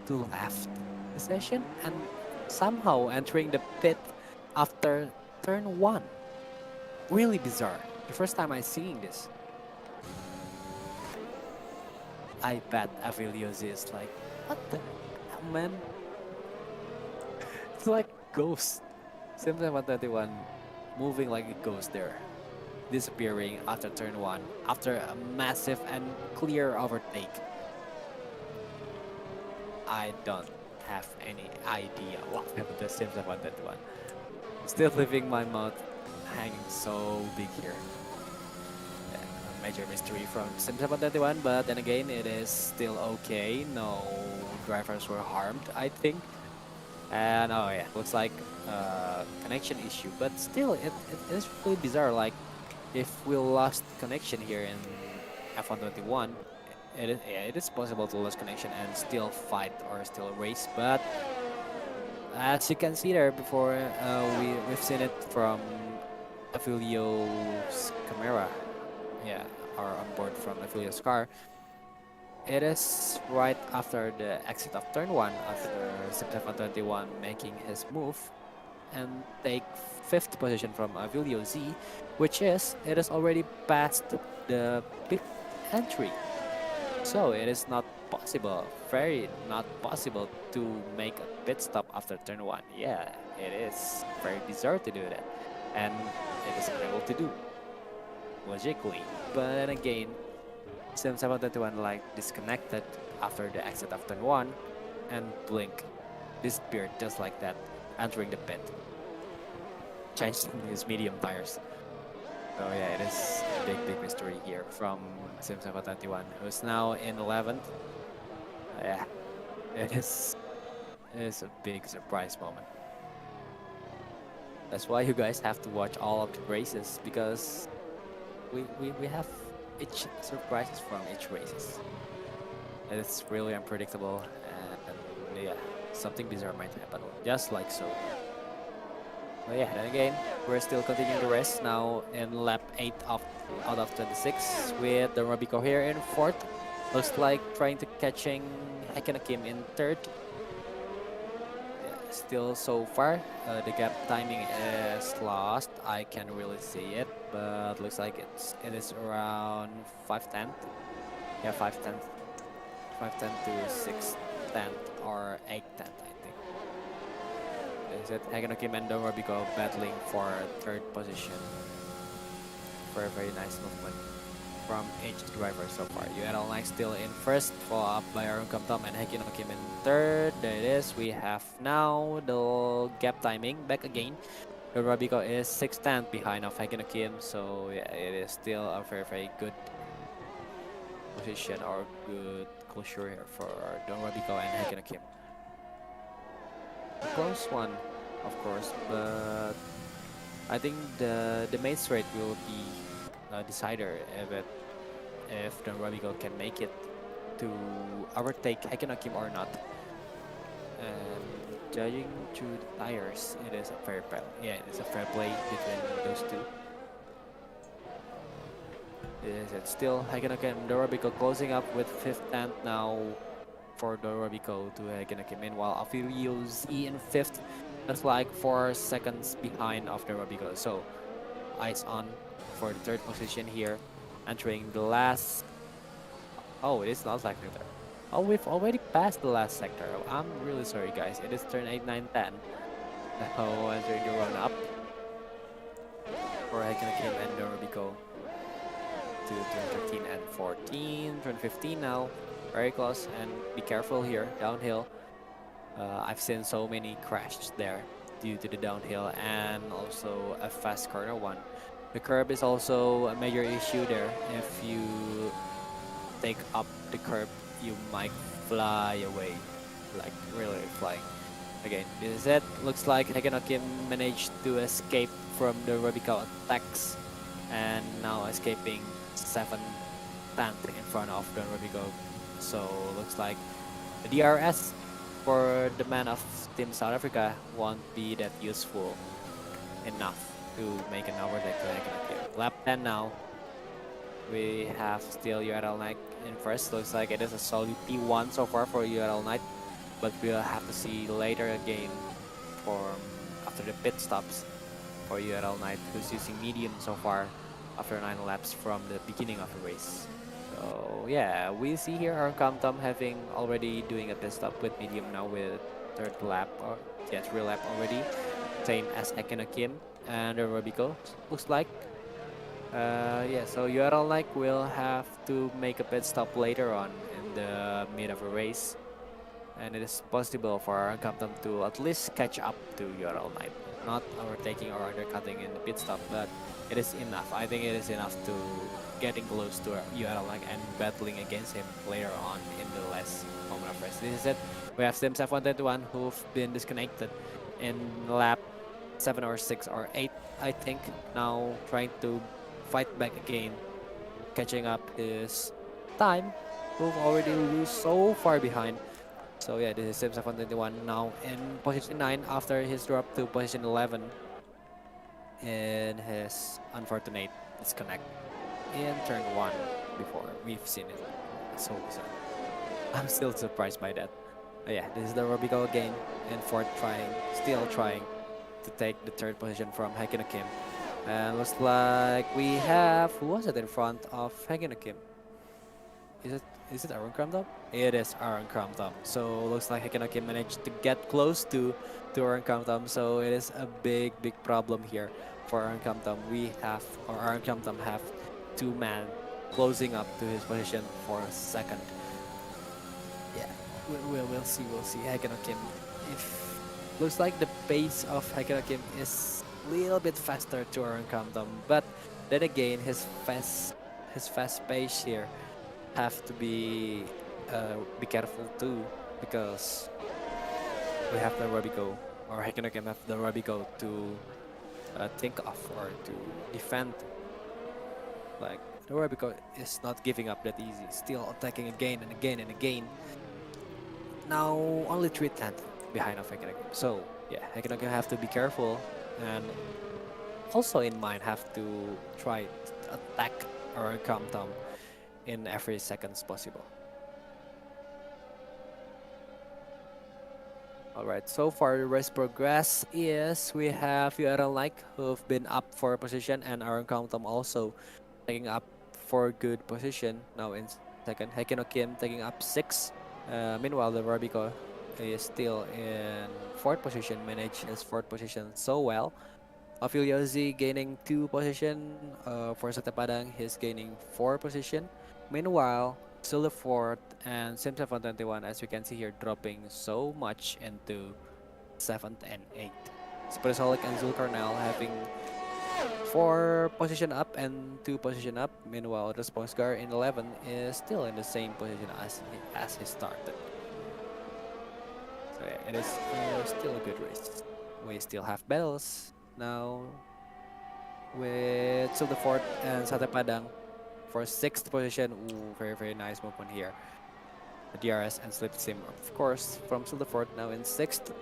to left the session and somehow entering the pit after turn 1. Really bizarre. The first time I seeing this. I bet Avilios is like, what the hell, man? It's like ghost. Sims F121 moving like a ghost there. Disappearing after turn 1 after a massive and clear overtake. I don't have any idea what happened to Sims F121. Still leaving my mouth hanging so big here. Yeah, a major mystery from Sims F121, but then again, it is still okay. No drivers were harmed, I think. And oh yeah, looks like connection issue, but still, it is really bizarre. Like, if we lost connection here in F121, it is possible to lose connection and still fight or still race. But as you can see there before, we've seen it from Affilio's camera. Yeah, or on board from Affilio's car. It is right after the exit of turn 1 after Sims F121 making his move and take 5th position from Avilio Z, which is, it is already past the pit entry. So it is not possible, very not possible to make a pit stop after turn 1. Yeah, it is very bizarre to do that. And it is unable to do, logically. But then again, Sims F121 like disconnected after the exit of turn 1 and blink, disappeared just like that, entering the pit. Changing his medium tires. So yeah, it is a big mystery here from Sims F121, who's now in 11th. Yeah, it is a big surprise moment. That's why you guys have to watch all of the races, because we have each surprises from each races. It's really unpredictable, and yeah, something bizarre might happen, just like so. But yeah, then again, we're still continuing the race now in lap 8 out of 26 with the Robico here in 4th. Looks like trying to catching Kim in 3rd. Yeah, still so far, the gap timing is lost. I can't really see it, but looks like it is around 5/10. Yeah, 5/10. 5/10 to 6/10 or 8/10, I think. Is it Kim and Robico battling for 3rd position? Very nice movement from each driver so far. URL Knight still in 1st, followed up by Arun Kamtom and Kim in 3rd. There it is. We have now the gap timing back again. The Robico is 6/10 behind of Kim, so yeah, it is still a very good position or good closure here for Don Robico and Kim. A close one, of course, but I think the main straight will be a decider if Don Robico can make it to overtake Kim or not. And judging through the tires, it is a fair play. Yeah, it is a fair play between those two. Is it still Hagenaka and Dorabiko closing up with fifth tenth now for Dorabiko to Hagenaka. Meanwhile, Afilio Z in fifth, just like 4 seconds behind of Dorabiko. So eyes on for the third position here, entering the last. Oh, it is not sector there. Oh, we've already passed the last sector. I'm really sorry, guys. It is turn 8, 9, 10. Now entering the run up for Hagenaka and Dorabiko to turn 13 and 14, turn 15 now, very close, and be careful here, downhill. I've seen so many crashes there due to the downhill and also a fast corner one. The curb is also a major issue there. If you take up the curb, you might fly away, like really flying. Again, this is it. Looks like Hagenokim managed to escape from the Rubico attacks and now escaping 7th in front of the Rubico. So looks like the DRS for the man of Team South Africa won't be that useful enough to make an overtake to Hagenokim. Lap 10 now. We have still URL Knight in first. Looks like it is a solid P1 so far for URL Knight, but we'll have to see later again for after the pit stops for URL Knight, who's using medium so far after 9 laps from the beginning of the race. So yeah, we see here our Tom having already doing a pit stop with medium now with third lap or yeah, 3 lap already, same as Ekena Kim and Robico. Looks like. Yeah, so URL Like will have to make a pit stop later on in the mid of a race, and it is possible for our Captain to at least catch up to URL Knight. Not overtaking or undercutting in the pit stop, but it is enough. I think it is enough to getting close to URL Knight and battling against him later on in the last moment of race. This is it. We have Sim 721 who've been disconnected in lap 7 or 6 or 8, I think, now trying to fight back again, catching up his time, who've already lose so far behind. So yeah, this is Sim 721 now in position 9 after his drop to position 11 in his unfortunate disconnect in turn 1 before. We've seen it. So bizarre. I'm still surprised by that. But yeah, this is the Robico again in fourth still trying to take the third position from Hagino Kim. And looks like we have, who was it in front of Hagino Kim? Is it Aaron Cramdom? It is Aaron Cramdom. So looks like Hagino Kim managed to get close to Aaron Cramdom. So it is a big problem here for Aaron Cramdom. Aaron Cramdom have 2 men closing up to his position for a second. Yeah, we'll see. Hagino Kim. If looks like the pace of Hagino Kim is a little bit faster to Aaron Cramdom, but then again his fast pace here have to be careful too, because we have the Robico, or Hagino Kim have the Robico to think of or to defend. Like the Robico is not giving up that easy, still attacking again and again and again. Now only 3/10 behind of Hagino Kim. So yeah, Hagino Kim have to be careful and also in mind have to try to attack or Tom in every seconds possible. Alright, so far the race progress is we have URL Like who've been up for a position and Aaron Tom also taking up for good position now in second. Hekino Kim taking up 6. Meanwhile, the Robico is still in 4th position, managed his 4th position so well. Afilio Z gaining 2 position. For Sate Padang, he's gaining 4 position. Meanwhile, still the 4th and Sim 721, as we can see here, dropping so much into 7th and 8th. Supersolic and Zulkarnel having 4 position up and 2 position up. Meanwhile, the Sportscar in 11 is still in the same position as he started. So yeah, it is still a good race. We still have battles now with Silver Fort and Sate Padang for 6th position. Ooh, very nice movement here. DRS and Slip Sim, of course, from Silverford now in 6th.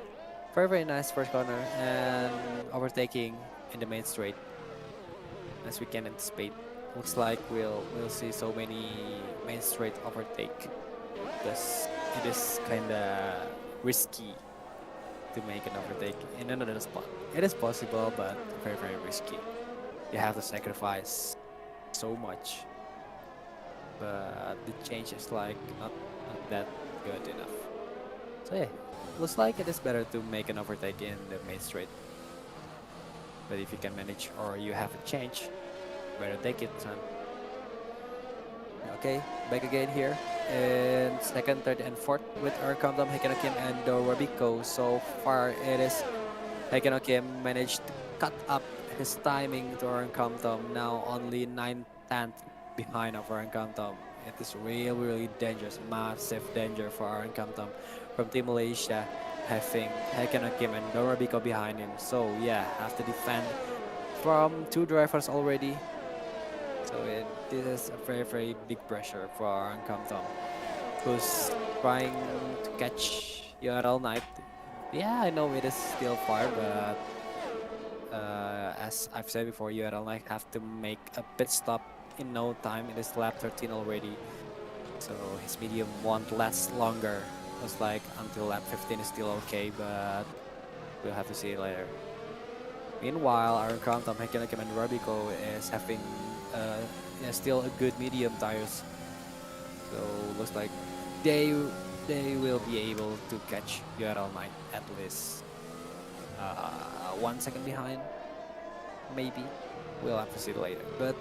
Very, very nice first corner and overtaking in the main straight as we can anticipate. Looks like we'll see so many main straight overtake. Thus, it is kinda risky to make an overtake in another spot. It is possible, but very, very risky. You have to sacrifice so much, but the change is like not that good enough. So yeah, looks like it is better to make an overtake in the main straight. But if you can manage or you have a change, better take it, son. Okay, back again here in second, third, and fourth with our Kamdam, Hekenokim, and Dorabiko. So far, it is Hekenokim managed to cut up his timing to our Kamdam. Now only 9/10 behind of our Kamdam. It is really, really dangerous, massive danger for our Kamdam from Team Malaysia, having Hekenokim and Dorabiko behind him. So yeah, have to defend from two drivers already. So this is a very, very big pressure for our Kamdam, who's trying to catch URL Knight. Yeah, I know it is still far, but as I've said before, URL Knight have to make a pit stop in no time. It is lap 13 already, so his medium won't last longer. Looks like until lap 15 is still okay, but we'll have to see it later. Meanwhile, our Kamdam, Hekenokim, and Rabiko is having yeah, still a good medium tires. So looks like they will be able to catch URL Knight at least 1 second behind, maybe. We'll have to see later. But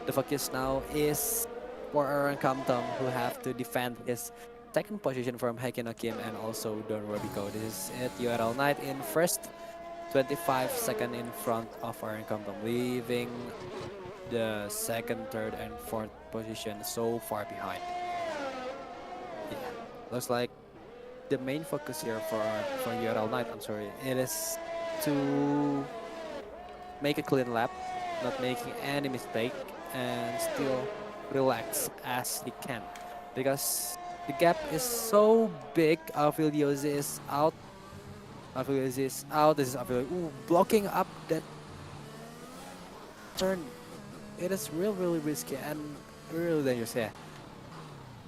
the focus now is for Aaron Kamdam, who have to defend his second position from Hekenokim and also Don Robiko. This is it. URL Knight in first, 25 seconds in front of Aaron Kamdam, leaving the second, third, and fourth position so far behind. Yeah, looks like the main focus here for URL Knight, I'm sorry, it is to make a clean lap, not making any mistake, and still relax as he can, because the gap is so big. Aviliosi is out. Aviliosi is out. This is Aviliosi. Ooh, blocking up that turn. It is really risky and really dangerous. Yeah.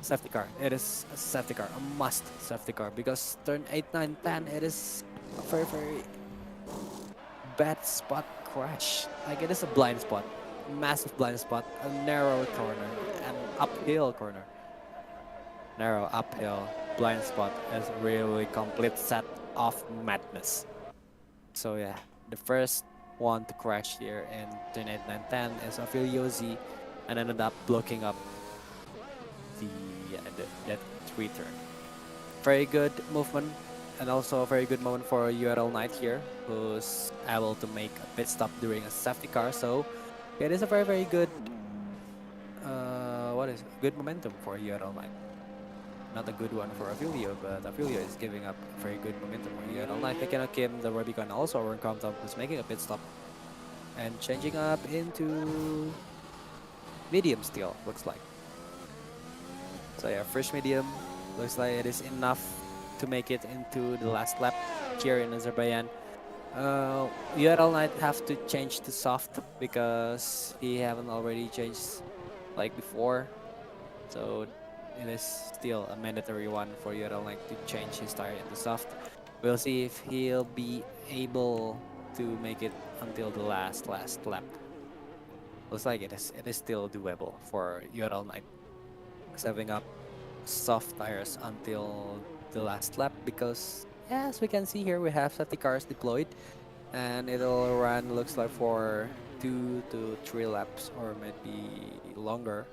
Safety car. It is a safety car. A must safety car, because turn 8, 9, 10, it is a very, very bad spot crash. Like, it is a blind spot. Massive blind spot. A narrow corner. An uphill corner. Narrow, uphill, blind spot is really complete set of madness. So yeah, the first one to crash here in turn 8, 9, 10 is Aviliosi, and ended up blocking up that return. Very good movement, and also a very good moment for URL Knight here, who's able to make a pit stop during a safety car. So it is a very, very good good momentum for URL Knight. Not a good one for Avilio, but Avilio is giving up very good momentum for URL Knight. Hekenokim, the Rubicon, also Aaron Compton, is making a pit stop and changing up into medium still, looks like. So yeah, first medium, looks like it is enough to make it into the last lap here in Azerbaijan. URL Knight have to change to soft because he haven't already changed like before. So it is still a mandatory one for URL Knight to change his tire into soft. We'll see if he'll be able to make it until the last lap. Looks like it is still doable for URL Knight, saving up soft tires until the last lap, because as we can see here, we have safety cars deployed, and it'll run, looks like, for 2 to 3 laps or maybe longer.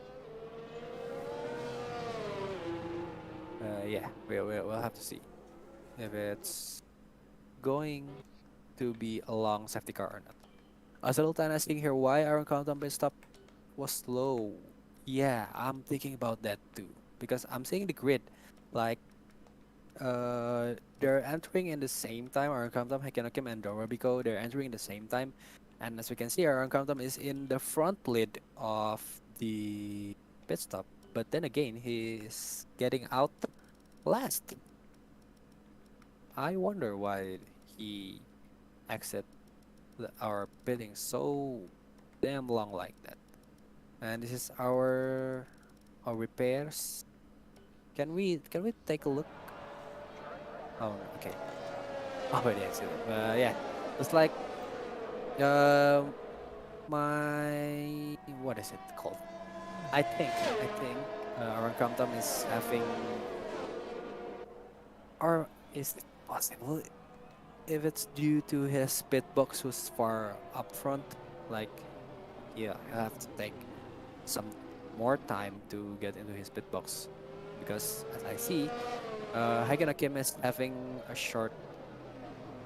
Yeah, we'll have to see if it's going to be a long safety car or not. Sultan asking here why Aaron Compton pit stop was slow. Yeah, I'm thinking about that too, because I'm seeing the grid, like they're entering in the same time. Aaron Compton, Hekenokim, and Dorabiko, they're entering in the same time, and as we can see, Aaron Compton is in the front lid of the pit stop. But then again, he's getting out last. I wonder why he exit our bidding so damn long like that. And this is our repairs. Can we take a look? Oh no, okay. Already exited. Yeah, it's like um my what is it called? I think our Compton is having, or is it possible if it's due to his bitbox who's far up front? Like, yeah, you have to take some more time to get into his bitbox because as I see, Hagen Akim is having a short,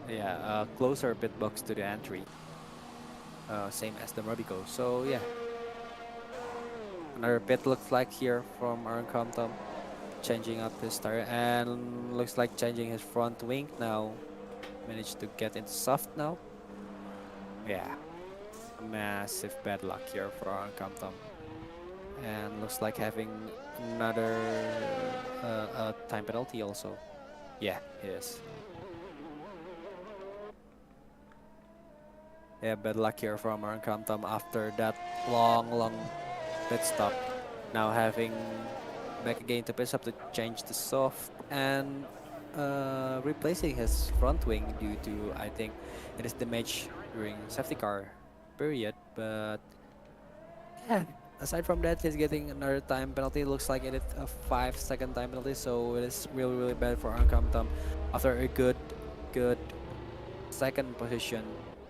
yeah, closer bitbox to the entry, same as the Murabico. So yeah, another bit looks like here from Aaron Compton, changing up his tire and looks like changing his front wing now. Managed to get into soft now. Yeah, a massive bad luck here for Aaron Compton. And looks like having another time penalty also. Yeah, it is. Yeah, bad luck here from Aaron Compton after that long pit stop. Now having back again to pit stop to change the soft and replacing his front wing due to, I think it is damage during safety car period. But yeah, aside from that, he's getting another time penalty. Looks like it is a 5 second time penalty, so it is really bad for Ankam Tam after a good second position,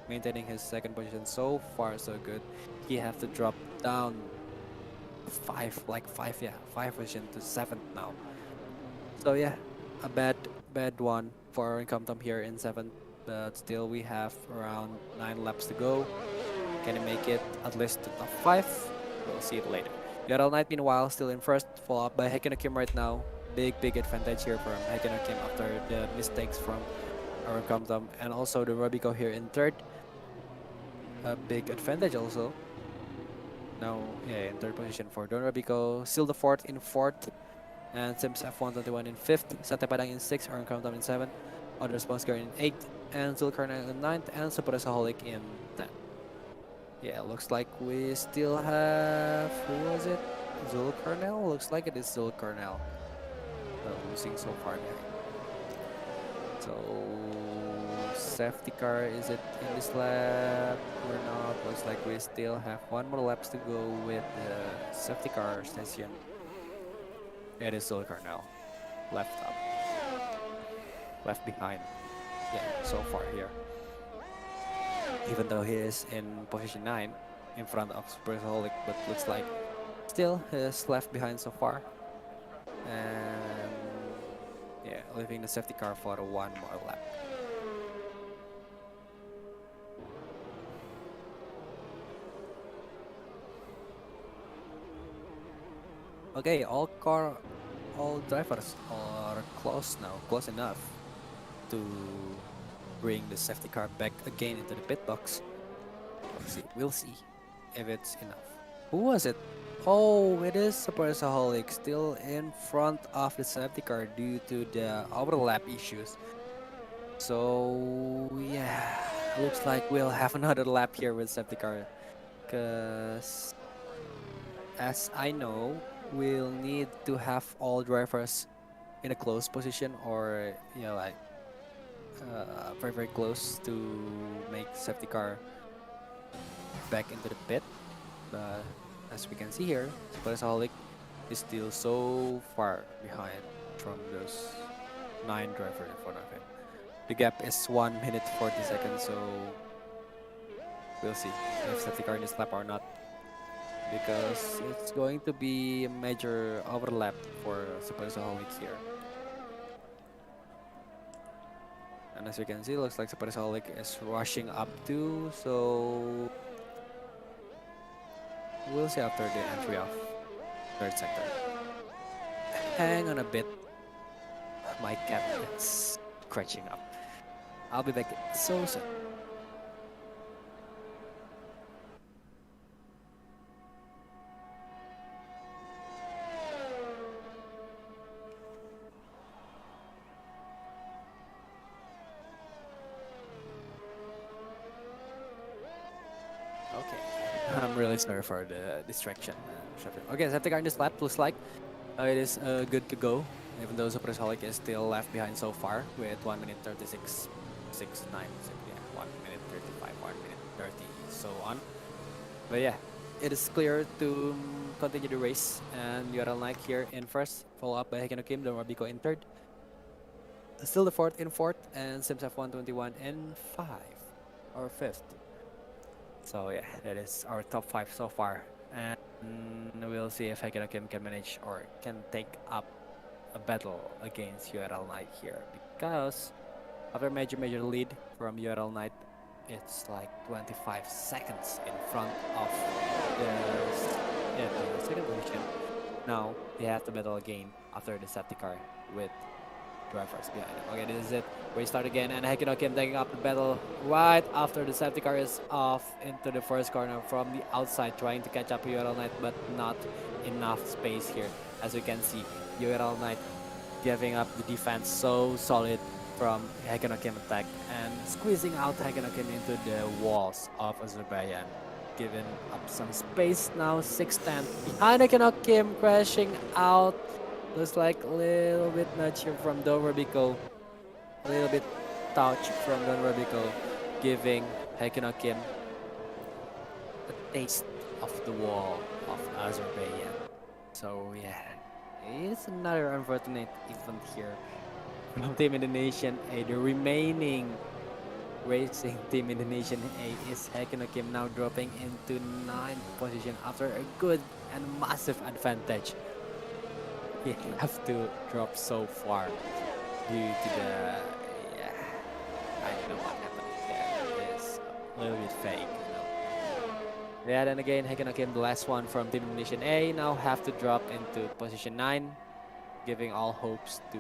maintaining his second position so far so good. He have to drop down five position to seventh now. So yeah, a bad one for Income Tom here in seventh, but still we have around 9 laps to go. Can he make it at least to top five? We'll see it later. Yaral Knight meanwhile still in first, followed up by Hekino Kim right now. Big advantage here from Hekino Kim after the mistakes from our Income Tom, and also the Robico here in third. A big advantage also. Now, yeah, in third position for Don Robico. Still the fourth in fourth. And Sims F121 in 5th, Sate Padang in 6th, Aaron Countdown in 7th, Other Response Girl in 8th, and Zulkarnail in 9th, and Superasaholic in 10th. Yeah, looks like we still have, who was it? Zulkarnail? Looks like it is Zulkarnail. Losing so far behind. So, safety car, is it in this lap or not? Looks like we still have one more laps to go with the safety car session. It is Zulkarnail. Left up. Left behind. Yeah, so far here. Even though he is in position 9 in front of Superholic, but looks like still he's left behind so far. And yeah, leaving the safety car for one more lap. Okay, all drivers are close now, close enough to bring the safety car back again into the pit box. We'll see if it's enough. Who was it? Oh, it is Supersaholic still in front of the safety car due to the overlap issues. So yeah, looks like we'll have another lap here with safety car. Cause as I know, we'll need to have all drivers in a close position or like very close to make safety car back into the pit. But as we can see here, Supersaholic is still so far behind from those 9 drivers in front of him. The gap is 1 minute 40 seconds, so we'll see if safety car in this lap or not. Because it's going to be a major overlap for Supersaholic here. And as you can see, looks like Supersaholic is rushing up too, so we'll see after the entry of third sector. Hang on a bit. My cat is scratching up. I'll be back so soon. really sorry for the distraction. Okay, safety car in this lap looks like it is good to go. Even though Supersonic is still left behind so far with 1 minute 36, 6, 9, yeah, 1 minute 35, 1 minute 30, so on. But yeah, it is clear to continue the race, and URL Nike here in first, followed up by Hekino Kim, then Rabiko in third. Still the fourth in fourth, and Simsaf 121 in 5 or 5th. So yeah, that is our top 5 so far. And we'll see if Hekino Kim can manage or can take up a battle against URL Knight here. Because after major lead from URL Knight, it's like 25 seconds in front of the, yeah, the second position. Now they have to battle again after the safety car with drivers behind him. Okay, this is it. We start again, and Hekino Kim taking up the battle right after the safety car is off into the first corner from the outside, trying to catch up URL Knight, but not enough space here. As you can see, URL Knight giving up the defense so solid from Hekino Kim attack and squeezing out Hekino Kim into the walls of Azerbaijan, giving up some space now. 610 behind Hekino Kim, crashing out. Looks like a little bit nudge here from Don Robico. A little bit touch from Don Robico, giving Hekino Kim a taste of the wall of Azerbaijan. So yeah, it's another unfortunate event here from Team Indonesian A. The remaining racing Team Indonesian A is Hekino Kim now dropping into 9th position after a good and massive advantage. He have to drop so far due to the, yeah, I don't know what happened there. It's a little bit fake, you know. Yeah, then again, Hekino Kim, the last one from Team Indonesian A, now have to drop into position 9, giving all hopes to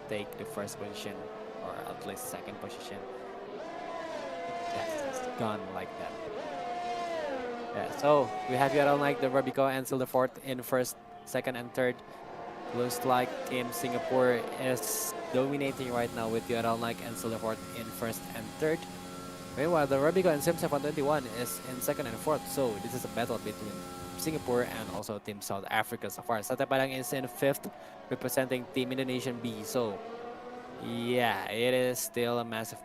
take the first position or at least second position. Yes, it's gone like that. Yeah, so we have Yaron like the Robico and still the fourth in first, second, and third. Looks like Team Singapore is dominating right now with Yaron like and still the fourth in first and third. Meanwhile, the Robico and Simsaf 121 is in second and fourth. So this is a battle between Singapore and also Team South Africa so far. Sate Padang is in fifth, representing Team Indonesian B. So yeah, it is still a massive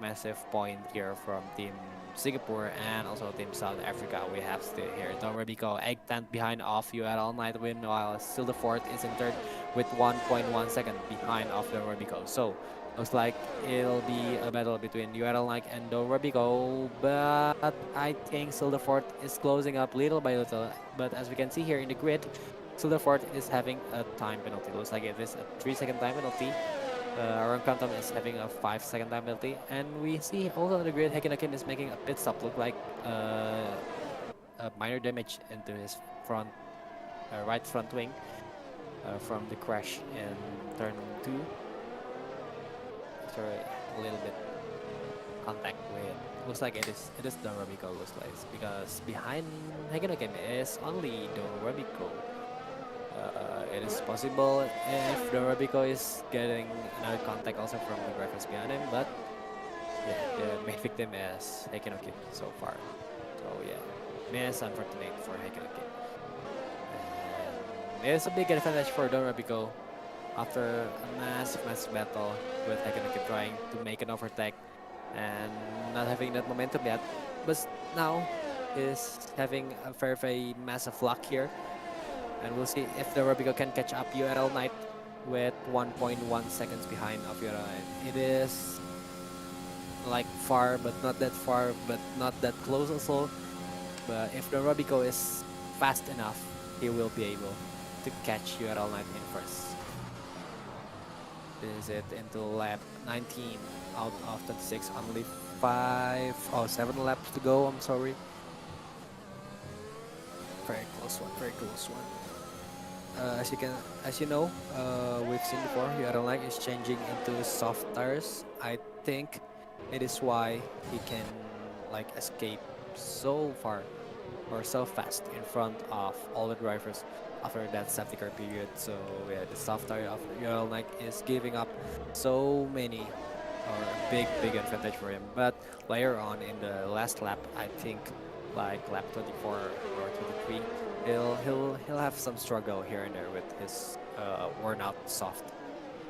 point here from Team Singapore and also Team South Africa. We have still here Don Robico, egg tent behind off URL Night win, while still the fourth is in third with 1.1 second behind off Don Robico. So looks like it'll be a battle between URL Night and Don Robico, but I think still the fourth is closing up little by little. But as we can see here in the grid, still the fourth is having a time penalty. Looks like it is a 3-second time penalty. Aaron Quantum is having a 5-second time penalty, and we see also on the grid Hekino Kim is making a pit stop. Look like a minor damage into his front, right front wing from the crash in turn 2. Sorry, a little bit contact with. Looks like it is Don Robico. Looks like because behind Hekino Kim is only Don Robico. It is possible if the Robico is getting another contact also from the drivers behind him, but yeah, the main victim is Hekino Kim so far. So yeah, miss unfortunate for Hekino Kim. It's a big advantage for Don Robico after a massive battle with Hekino Kim trying to make an overtake and not having that momentum yet, but now is having a very massive luck here. And we'll see if the Robico can catch up URL Knight with 1.1 seconds behind of URL Knight. It is like far, but not that far, but not that close also. But if the Robico is fast enough, he will be able to catch URL Knight in first. This is it into lap 19 out of 26. Only 7 laps to go. I'm sorry. Very close one. Very close one. As you know, we've seen before, URL Knight is changing into soft tires. I think it is why he can like escape so far or so fast in front of all the drivers after that safety car period. So yeah, the soft tire of URL Knight is giving up so many or a big advantage for him. But later on in the last lap, I think like lap 24 or 23, he'll have some struggle here and there with his worn out soft.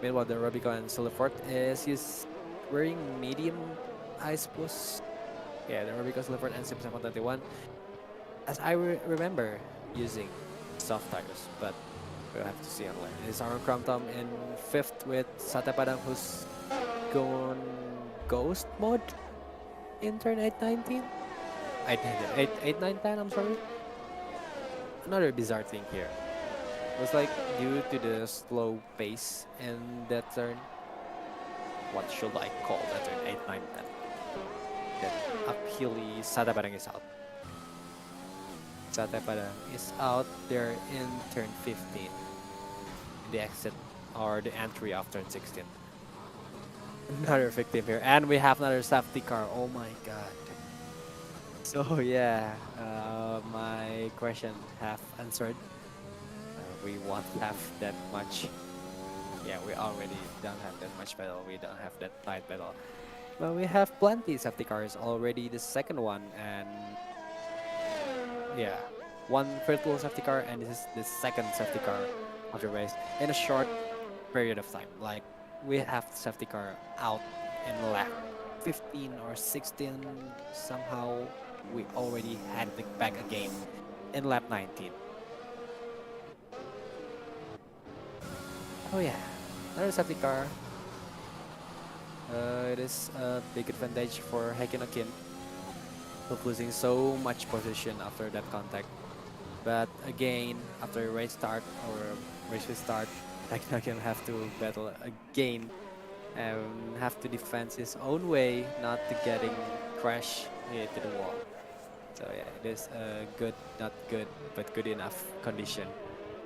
Meanwhile, the Rubicon and Silverfort is he's wearing medium, I suppose. Yeah, the Rubicon Silverfort and Simracing 121. As I remember using soft tires, but we'll have to see online. It's our Chrome Tom in fifth with Sate Padang, who's gone ghost mode in turn 819. 8 9 10, I'm sorry. Another bizarre thing here. It was like due to the slow pace in that turn. What should I call that turn 8 9 10? That uphilly Sate Padang is out. Sate Padang is out there in turn 15. The exit or the entry of turn 16. Another victim here, and we have another safety car. Oh my god. So yeah, my question have answered. We won't have that much. Yeah, we already don't have that much battle. We don't have that tight battle. But we have plenty safety cars already. The second one, and yeah, one virtual safety car, and this is the second safety car of the race in a short period of time. Like we have safety car out in lap 15 or 16. Somehow we already had it back again in lap 19. Oh yeah, another safety car. It is a big advantage for Kim, of losing so much position after that contact. But again, after race start or race restart, Kim have to battle again and have to defend his own way, not to getting crash into the wall. So yeah, it is a good, not good, but good enough condition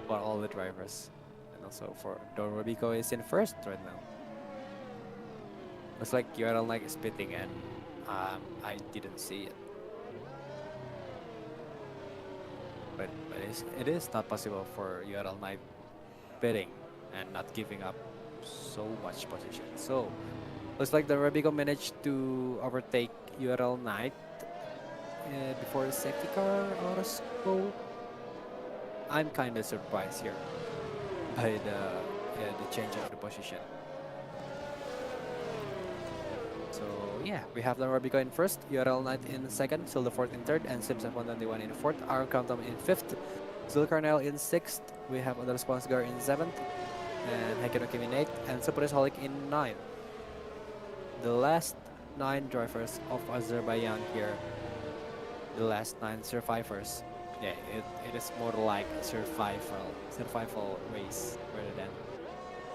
for all the drivers. And also for Don Robico is in first right now. Looks like URL Nike is spitting, and I didn't see it. But it is not possible for URL Knight bidding and not giving up so much position. So looks like the Robico managed to overtake URL Knight before the safety car or so. I'm kind of surprised here by the change of the position. So yeah, we have the Robico in first, URL Knight in second, Silverfort in third, and Simracing 121 in fourth, Aaron Countdown in fifth, Zulkarnail in sixth, we have Other Sponsgar in seventh, and Hekenokim in eighth, and Superholic in ninth. The last 9 drivers of Azerbaijan here, the last 9 survivors. Yeah, it is more like a survival race rather than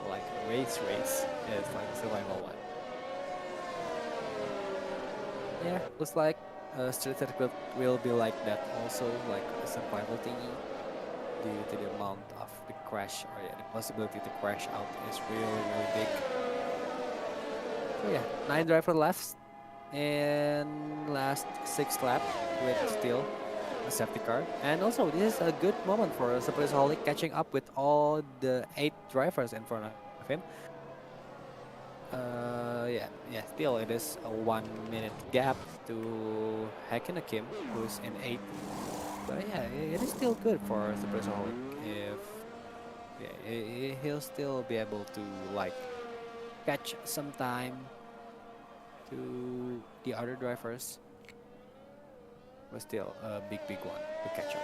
like a race. It's like a survival one. Yeah, looks like Street Circuit will be like that also, like a survival thingy, due to the amount of the crash, or yeah, the possibility to crash out is really big. So yeah, 9 driver left, and last 6 lap with still a safety car. And also, this is a good moment for Superholic catching up with all the 8 drivers in front of him. Yeah, still it is a 1 minute gap to Kim, who's in 8th. But yeah, it is still good for Superholic if he'll still be able to like catch some time to the other drivers. But still a big one to catch up.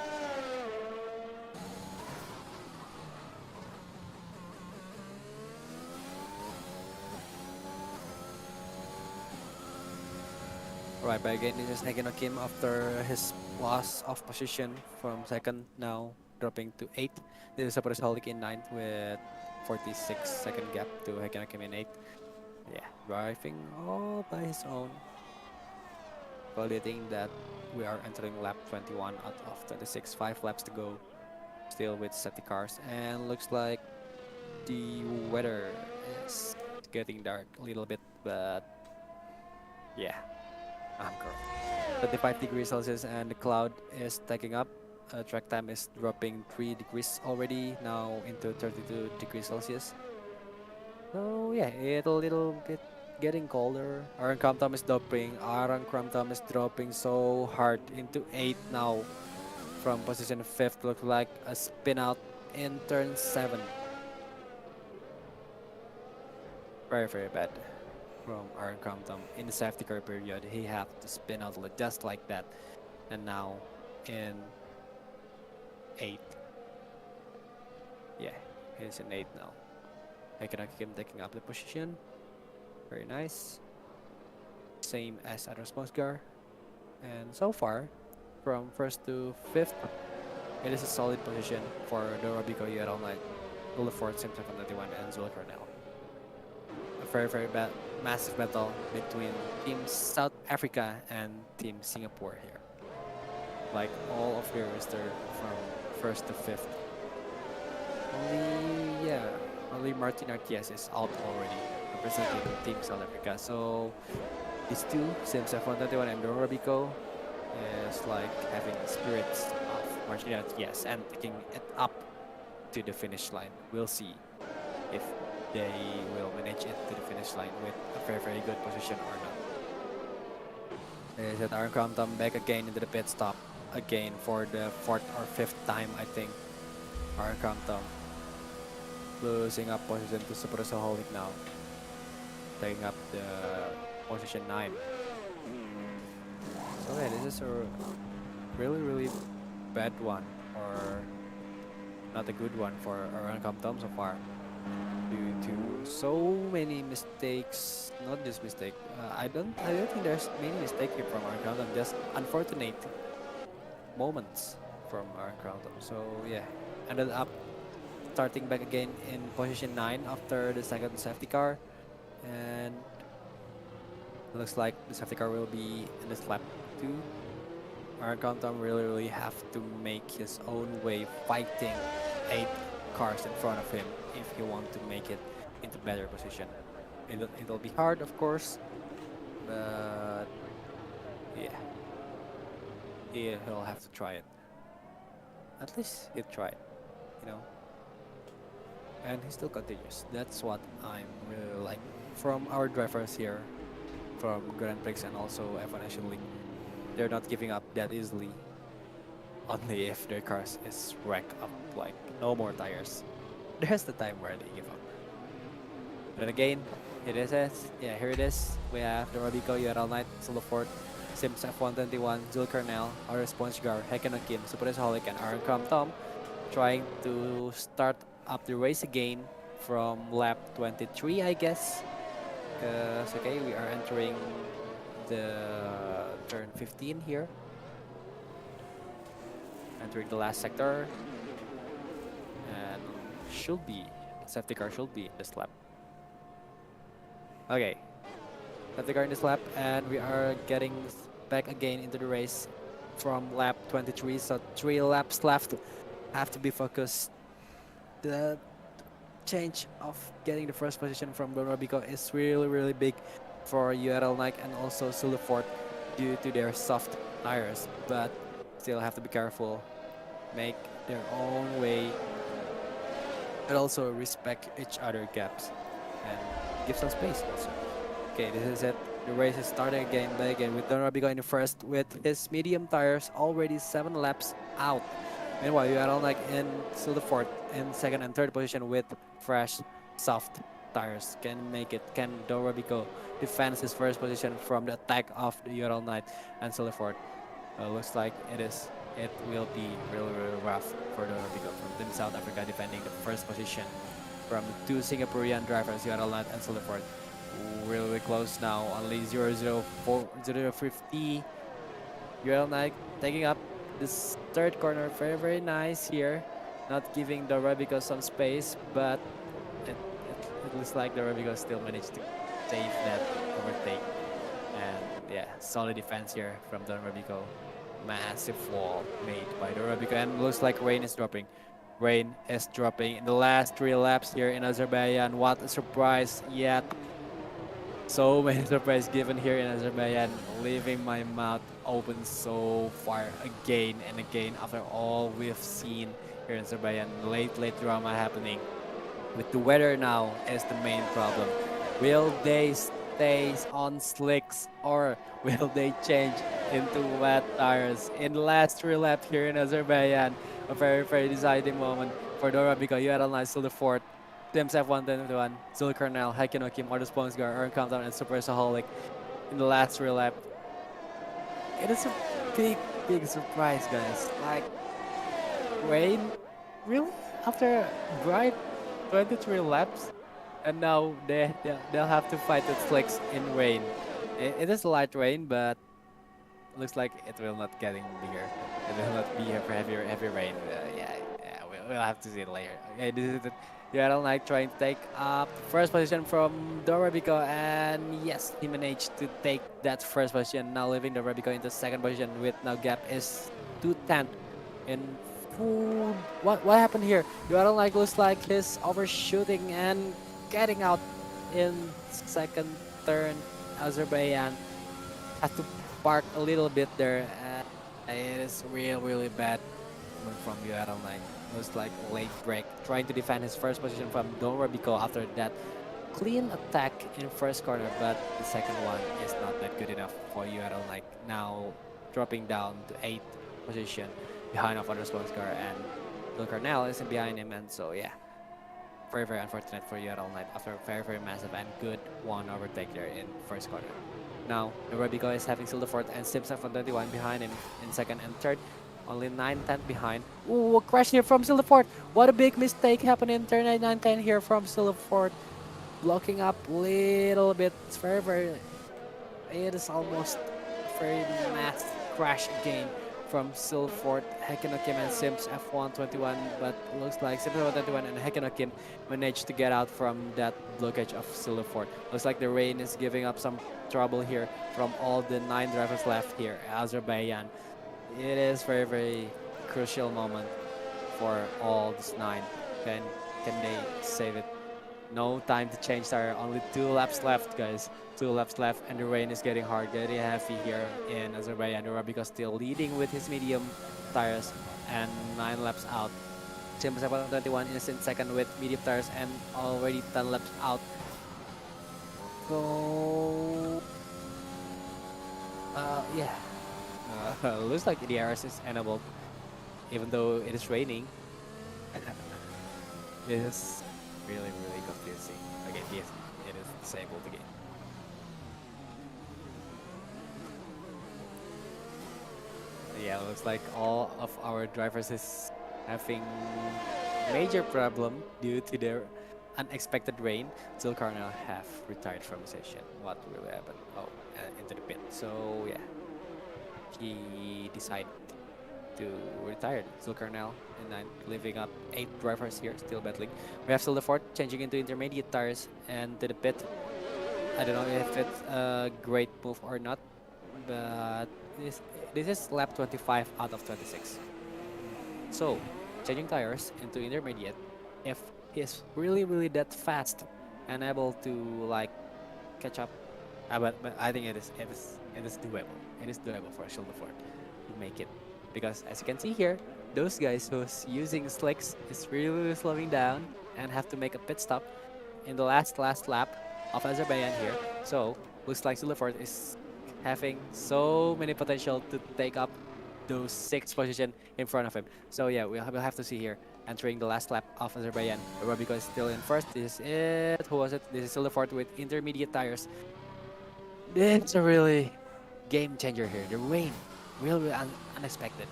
Right, but again, this is Kim after his loss of position from second, now dropping to 8th. This is Superholic in 9th with 46-second gap to Kim in 8th. Yeah, driving all by his own. Validating that we are entering lap 21 out of 26, 5 laps to go. Still with safety cars, and looks like the weather is getting dark a little bit, but yeah. I'm correct. 35 degrees Celsius, and the cloud is taking up. Track time is dropping 3 degrees already, now into 32 degrees Celsius. So yeah, it's a little bit getting colder. Aaron Crampton is dropping. Aaron Crampton is dropping so hard into 8 now. From position 5th, look like a spin out in turn 7. Very, very bad from Aaron Crampton. In the safety car period, he had to spin out just like that. And now in 8. Yeah, he's in 8 now. I can keep taking up the position. Very nice. Same as other Smosgar. And so far, from 1st to 5th, it is a solid position for the Robico Yellow Knight, Ulefort, Simpson 21, and Zul Cornell. A very, very massive battle between Team South Africa and Team Singapore here. Like all of their roster from 1st to 5th. Only Martin RTS is out already, representing Team South Africa. So these two, Simpson 21 and Robico, is like having spirits of Martin RTS and taking it up to the finish line. We'll see if they will manage it to the finish line with a very, very good position or not. Is it Aaron Crampton back again into the pit stop again for the 4th or 5th time, I think. Aaron Crampton losing up position to Super Soholic now, taking up the position 9. So yeah, this is a really, really bad one, or not a good one for Aaron Crampton so far, due to so many mistakes. Not just mistake. I don't think there's many mistakes here from Aaron Crampton. Just unfortunate moments from Aaron Crampton. So yeah, ended up starting back again in position 9 after the second safety car, and looks like the safety car will be in this lap 2. Aaron Crampton really have to make his own way fighting 8 cars in front of him if he wants to make it into better position. It'll be hard, of course, but yeah, he'll have to try it. At least he'll try it, you know. And he still continues. That's what I'm really like from our drivers here, from Grenpriks and also F1 Nation League. They're not giving up that easily, only if their cars is wrecked up, like no more tires. There's the time where they give up. But then again, here it is. Yeah, here it is. We have the Robico, URL Knight, Selamat, Sims F121, Zul Cornell, our Spongegar, Hekenokin, Superholic, and Aaron Crampton trying to start up the race again from lap 23, I guess. Because, okay, we are entering the turn 15 here. Entering the last sector. And safety car should be in this lap. Okay. Safety car in this lap, and we are getting back again into the race from lap 23. So 3 laps left. Have to be focused. The change of getting the first position from Don Robico is really big for URL Nike and also Sulafort due to their soft tires, but still have to be careful, make their own way, but also respect each other gaps and give some space also. Okay, this is it. The race is starting again, but again with Don Robico in the first with his medium tires already 7 laps out. Meanwhile, you are all like in Sulafort in second and third position with fresh, soft tires. Can make it. Can Dorobico defend his first position from the attack of the Ural Knight and Sulafort? Looks like it will be really rough for Dorobico from Team South Africa defending the first position from 2 Singaporean drivers, Ural Knight and Sulafort. Really close now. Only 0.050. Ural Knight taking up this third corner, very nice here, not giving the Robico some space, but it looks like the Robico still managed to save that overtake. And yeah, solid defense here from the Robico. Massive wall made by the Robico, and looks like rain is dropping. Rain is dropping in the last 3 laps here in Azerbaijan. What a surprise yet. So many surprises given here in Azerbaijan, leaving my mouth open so far again and again after all we've seen here in Azerbaijan. Late drama happening. With the weather now is the main problem. Will they stays on slicks or will they change into wet tires in the last three laps here in Azerbaijan? A very, very deciding moment for Dora because you had a nice to the fourth. Teams F121, Zulkarnel, Hekinokim, Artis Ponsgar, Earn Countdown, and Super Saholic in the last three laps. It is a big, big surprise, guys. Like, rain? Really? After bright 23 laps? And now they'll have to fight with slicks in rain. It is light rain, but looks like it will not getting bigger. It will not be a heavy rain. Yeah, we'll have to see it later. Okay, this is it. Yaral Knight trying to take up first position from Dorabico, and yes, he managed to take that first position. Now leaving Dorabico into second position with now gap is 210 in full. What happened here? Yaral Knight looks like he's overshooting and getting out in second turn. Azerbaijan has to park a little bit there. It is really bad from Yaral Knight. Looks like a late break, trying to defend his first position from Don Robico after that clean attack in first corner, but the second one is not that good enough for Yaral Knight. Now dropping down to 8th position behind of Underspoon's car, and Bill Carnell isn't behind him, and so yeah. Very unfortunate for Yaral Knight after a very massive and good one overtake there in first corner. Now, Robico is having still the fourth and Simpson from 21 behind him in second and third. Only 9-10 behind. Ooh, a crash here from Silverford. What a big mistake happened in turn 9-10 here from Silverford. Blocking up little bit. It's it is almost a very mass crash again from Silverford, Hekinokim and Sims F121, but looks like Sims F121 and Hekinokim managed to get out from that blockage of Silverford. Looks like the rain is giving up some trouble here from all the 9 drivers left here at Azerbaijan. It is very crucial moment for all these 9. Can they save it? No time to change tire. Only 2 laps left, guys. 2 laps left, and the rain is getting hard, getting heavy here in Azerbaijan. Robico still leading with his medium tires, and 9 laps out. Sims F121 is in second with medium tires, and already 10 laps out. So, yeah. Looks like the DRS is enabled, even though it is raining. This is really confusing. Okay, yes, it is disabled again. Yeah, looks like all of our drivers is having major problem due to their unexpected rain. Zulkarnel have retired from the session. What really happened? Oh, into the pit. So yeah, he decided to retire. Zulkarnel and then leaving up 8 drivers here, still battling. We have still the fourth changing into intermediate tires and to the pit. I don't know if it's a great move or not, but this is lap 25 out of 26. So changing tires into intermediate, if he's really that fast and able to like catch up, but I think it is doable. It is doable for Shieldford to make it, because as you can see here, those guys who's using slicks is really slowing down and have to make a pit stop in the last lap of Azerbaijan here. So looks like Shieldford is having so many potential to take up those 6th position in front of him. So yeah, we'll have to see here. Entering the last lap of Azerbaijan, Robico is still in first. This is it. Who was it? This is Shieldford with intermediate tires. It's a really game changer here. The rain, really unexpected.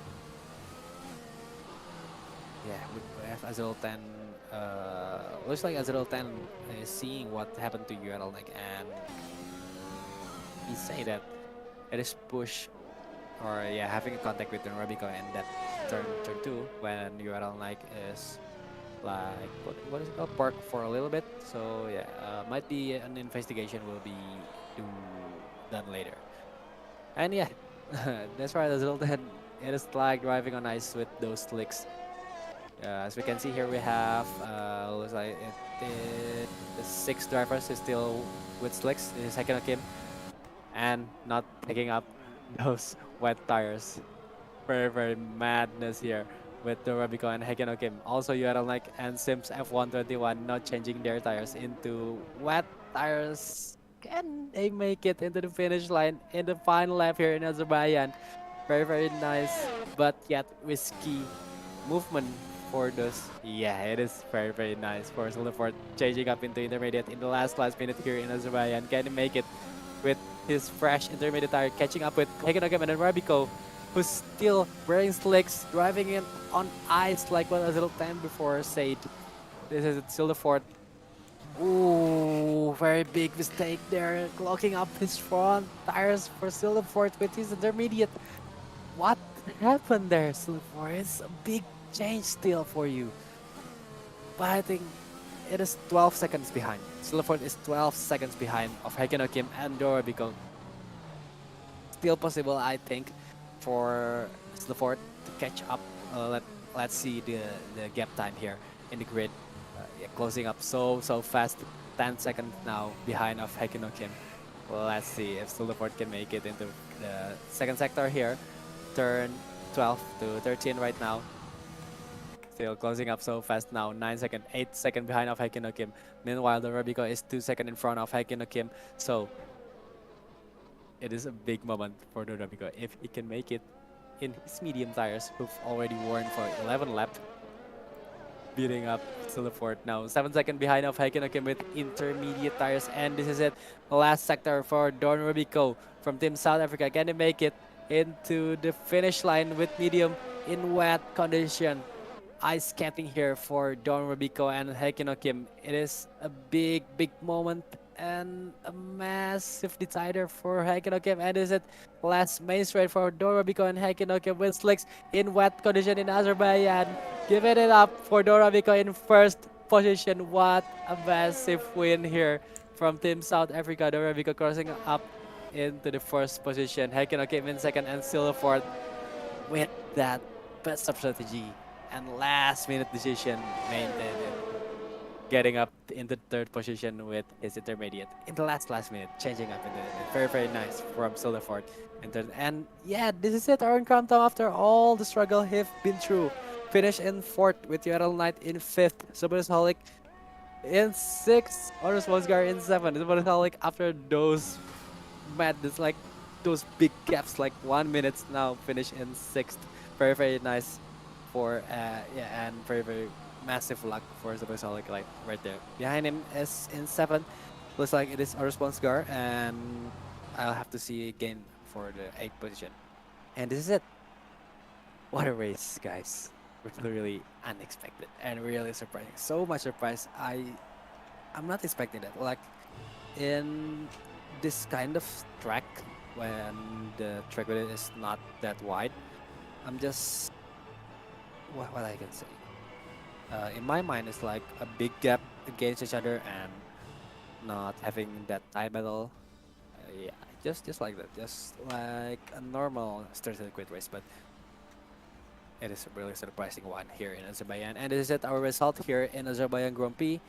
Yeah, we have Azrael 10. Looks like Azrael 10 is seeing what happened to URL like, and he say that it is push or yeah, having a contact with the Robico in that turn 2 when URL like is like what is it called, park for a little bit. So yeah, might be an investigation will be done later. And yeah, that's right, Azrael 10. It is like driving on ice with those slicks. As we can see here, we have looks like the 6 drivers is still with slicks. This is Hekinokim and not picking up those wet tires. Very madness here with the Robico and Hekinokim. Also, Yuaralnek and Sims F121 not changing their tires into wet tires. and they make it into the finish line in the final lap here in Azerbaijan. Very, very nice, but yet risky movement for those. Yeah, it is very, very nice for Selamat changing up into intermediate in the last minute here in Azerbaijan. Can he make it with his fresh intermediate tire, catching up with Hegenogam and then Rabico, who's still wearing slicks, driving in on ice like what a little time before said. This is still the fourth. Ooh, very big mistake there, clogging up his front tires for Silverfort with his intermediate. What happened there, Silverfort? It's a big change still for you. But I think it is 12 seconds behind. Silverfort is 12 seconds behind of Heikino Kim and Dora because still possible, I think, for Silverfort to catch up. Let's see the gap time here in the grid. Yeah, closing up so fast. 10 seconds now behind of Heikino Kim. Well, let's see if Silverfort can make it into the second sector here. Turn 12 to 13 right now. Still closing up so fast now. 9 seconds, 8 seconds behind of Heikino Kim. Meanwhile, the Rabico is 2 seconds in front of Heikino Kim. So it is a big moment for the Rabico if he can make it in his medium tires, who've already worn for 11 laps. Beating up Silverfort now. 7 seconds behind of Heikino Kim with intermediate tires. And this is it. Last sector for Don Rabico from Team South Africa. Can he make it into the finish line with medium in wet condition? Ice skating here for Don Rabico and Heikino Kim. It is a big moment and a massive decider for Heikino Kim. And is it last main straight for Don Rabico and Heikino Kim with slicks in wet condition in Azerbaijan. Giving it up for Don Rabico in first position. What a massive win here from Team South Africa. Don Rabico crossing up into the first position. Heikino Kim in second and Silverfort with that best of strategy and last minute decision maintained it. Getting up in the third position with his intermediate in the last minute, changing up in the very, very nice from Silverfort. And yeah, this is it. Aaron Crampton, after all the struggle he've been through, finished in fourth with URL Knight in fifth, Superholic in sixth, Honors Mosgar in seventh. Superholic after those madness, like those big gaps, like 1 minute now, finish in sixth. Very, very nice for yeah, and very, very massive luck for Supersonic, like right there. Behind him is in seventh. Looks like it is our response guard, and I'll have to see again for the eighth position. And this is it. What a race, guys! Really, really unexpected and really surprising. So much surprise. I'm not expecting that. Like in this kind of track, when the track width is not that wide, I'm just what I can say. In my mind, it's like a big gap against each other and not having that time battle. Yeah, just like that, just like a normal street circuit race, but it is a really surprising one here in Azerbaijan. And this is it, our result here in Azerbaijan Grand Prix.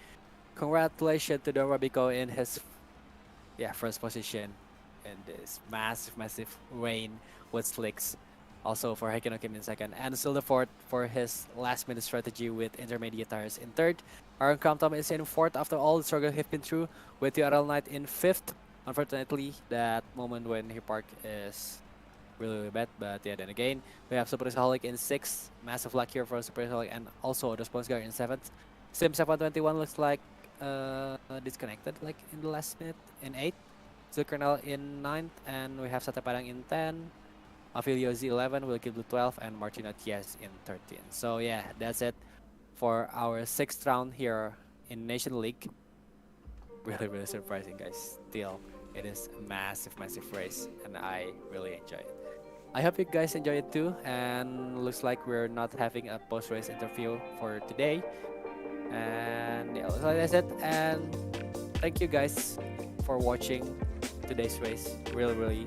Congratulations to Don Rabico in his first position in this massive rain with slicks. Also for Heikino Kim in second, and Silverfort for his last minute strategy with intermediate tires in third. Aaron Crampton is in fourth after all the struggle he's been through, with URL Knight in fifth. Unfortunately, that moment when he parked is really bad, but yeah, then again, we have Superholic in sixth. Massive luck here for Superholic, and also the response guard in seventh. Sim 721 looks like disconnected like in the last minute in eighth. Zulkarnal in ninth, and we have Sate Padang in 10. Avilio Z11 will keep the 12, and Martino Ties in 13. So yeah, that's it for our sixth round here in Nation League. Really surprising, guys. Still, it is a massive race, and I really enjoy it. I hope you guys enjoy it too, and looks like we're not having a post-race interview for today. And yeah, like I said, and thank you guys for watching today's race. Really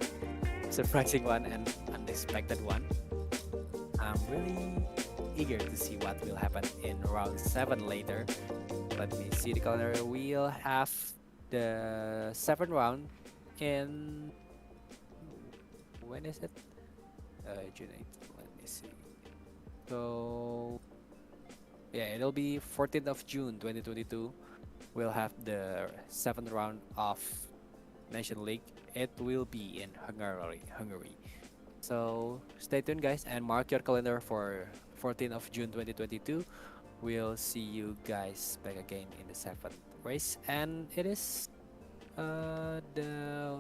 surprising one and unexpected one. I'm really eager to see what will happen in round 7 later. Let me see the calendar. We'll have the 7th round in, when is it? June 8th. Let me see. So yeah, it'll be 14th of June 2022. We'll have the 7th round of Nation League. It will be in Hungary. So stay tuned, guys, and mark your calendar for 14th of June 2022. We'll see you guys back again in the seventh race, and it is the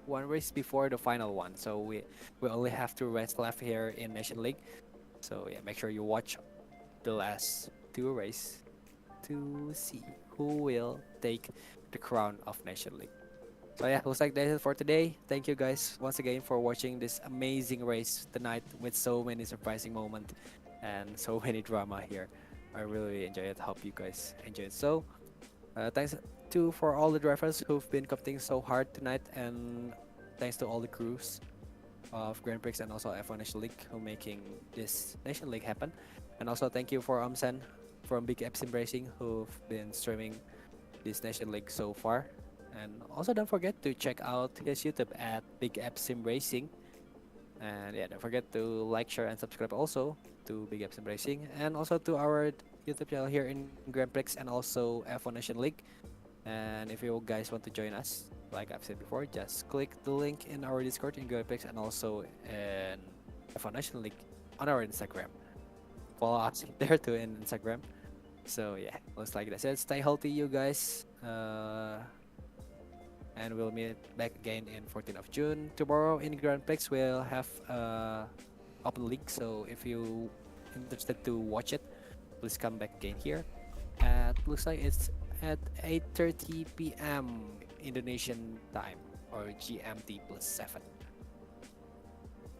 one race before the final one. So we only have two races left here in Nation League. So yeah, make sure you watch the last two races to see who will take the crown of Nation League. So yeah, looks like that's it for today. Thank you guys once again for watching this amazing race tonight with so many surprising moments and so many drama here. I really enjoy it. Hope you guys enjoy it. So thanks to for all the drivers who've been competing so hard tonight, and thanks to all the crews of Grenpriks and also F1 Nation League who making this Nation League happen. And also thank you for Sen from Bigape Simracing who've been streaming this Nation League so far. And also don't forget to check out his YouTube at Bigape Simracing. And yeah, don't forget to like, share, and subscribe also to Bigape Simracing and also to our YouTube channel here in Grenpriks and also F1 Nation League. And if you guys want to join us, like I've said before, just click the link in our Discord in Grenpriks and also in F1 Nation League on our Instagram. Follow us there too in Instagram. So yeah, looks like that's it. Stay healthy, you guys. And we'll meet back again in 14th of June. Tomorrow in Grenpriks we'll have open league. So if you interested to watch it, please come back again here. Looks like it's at 8:30 p.m. Indonesian time or GMT plus 7.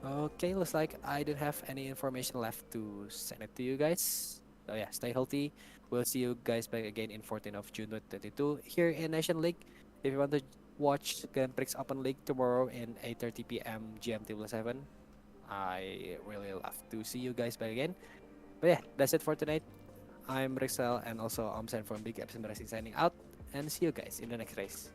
Okay, looks like I don't have any information left to send it to you guys. So yeah, stay healthy. We'll see you guys back again in 14th of June 2022 here in Nation League. If you want to watch Grenpriks Open League tomorrow in 8:30 p.m. GMT plus 7, I really love to see you guys back again. But yeah, that's it for tonight. I'm Rexel and also Omsen from Big Epson Racing signing out, and see you guys in the next race.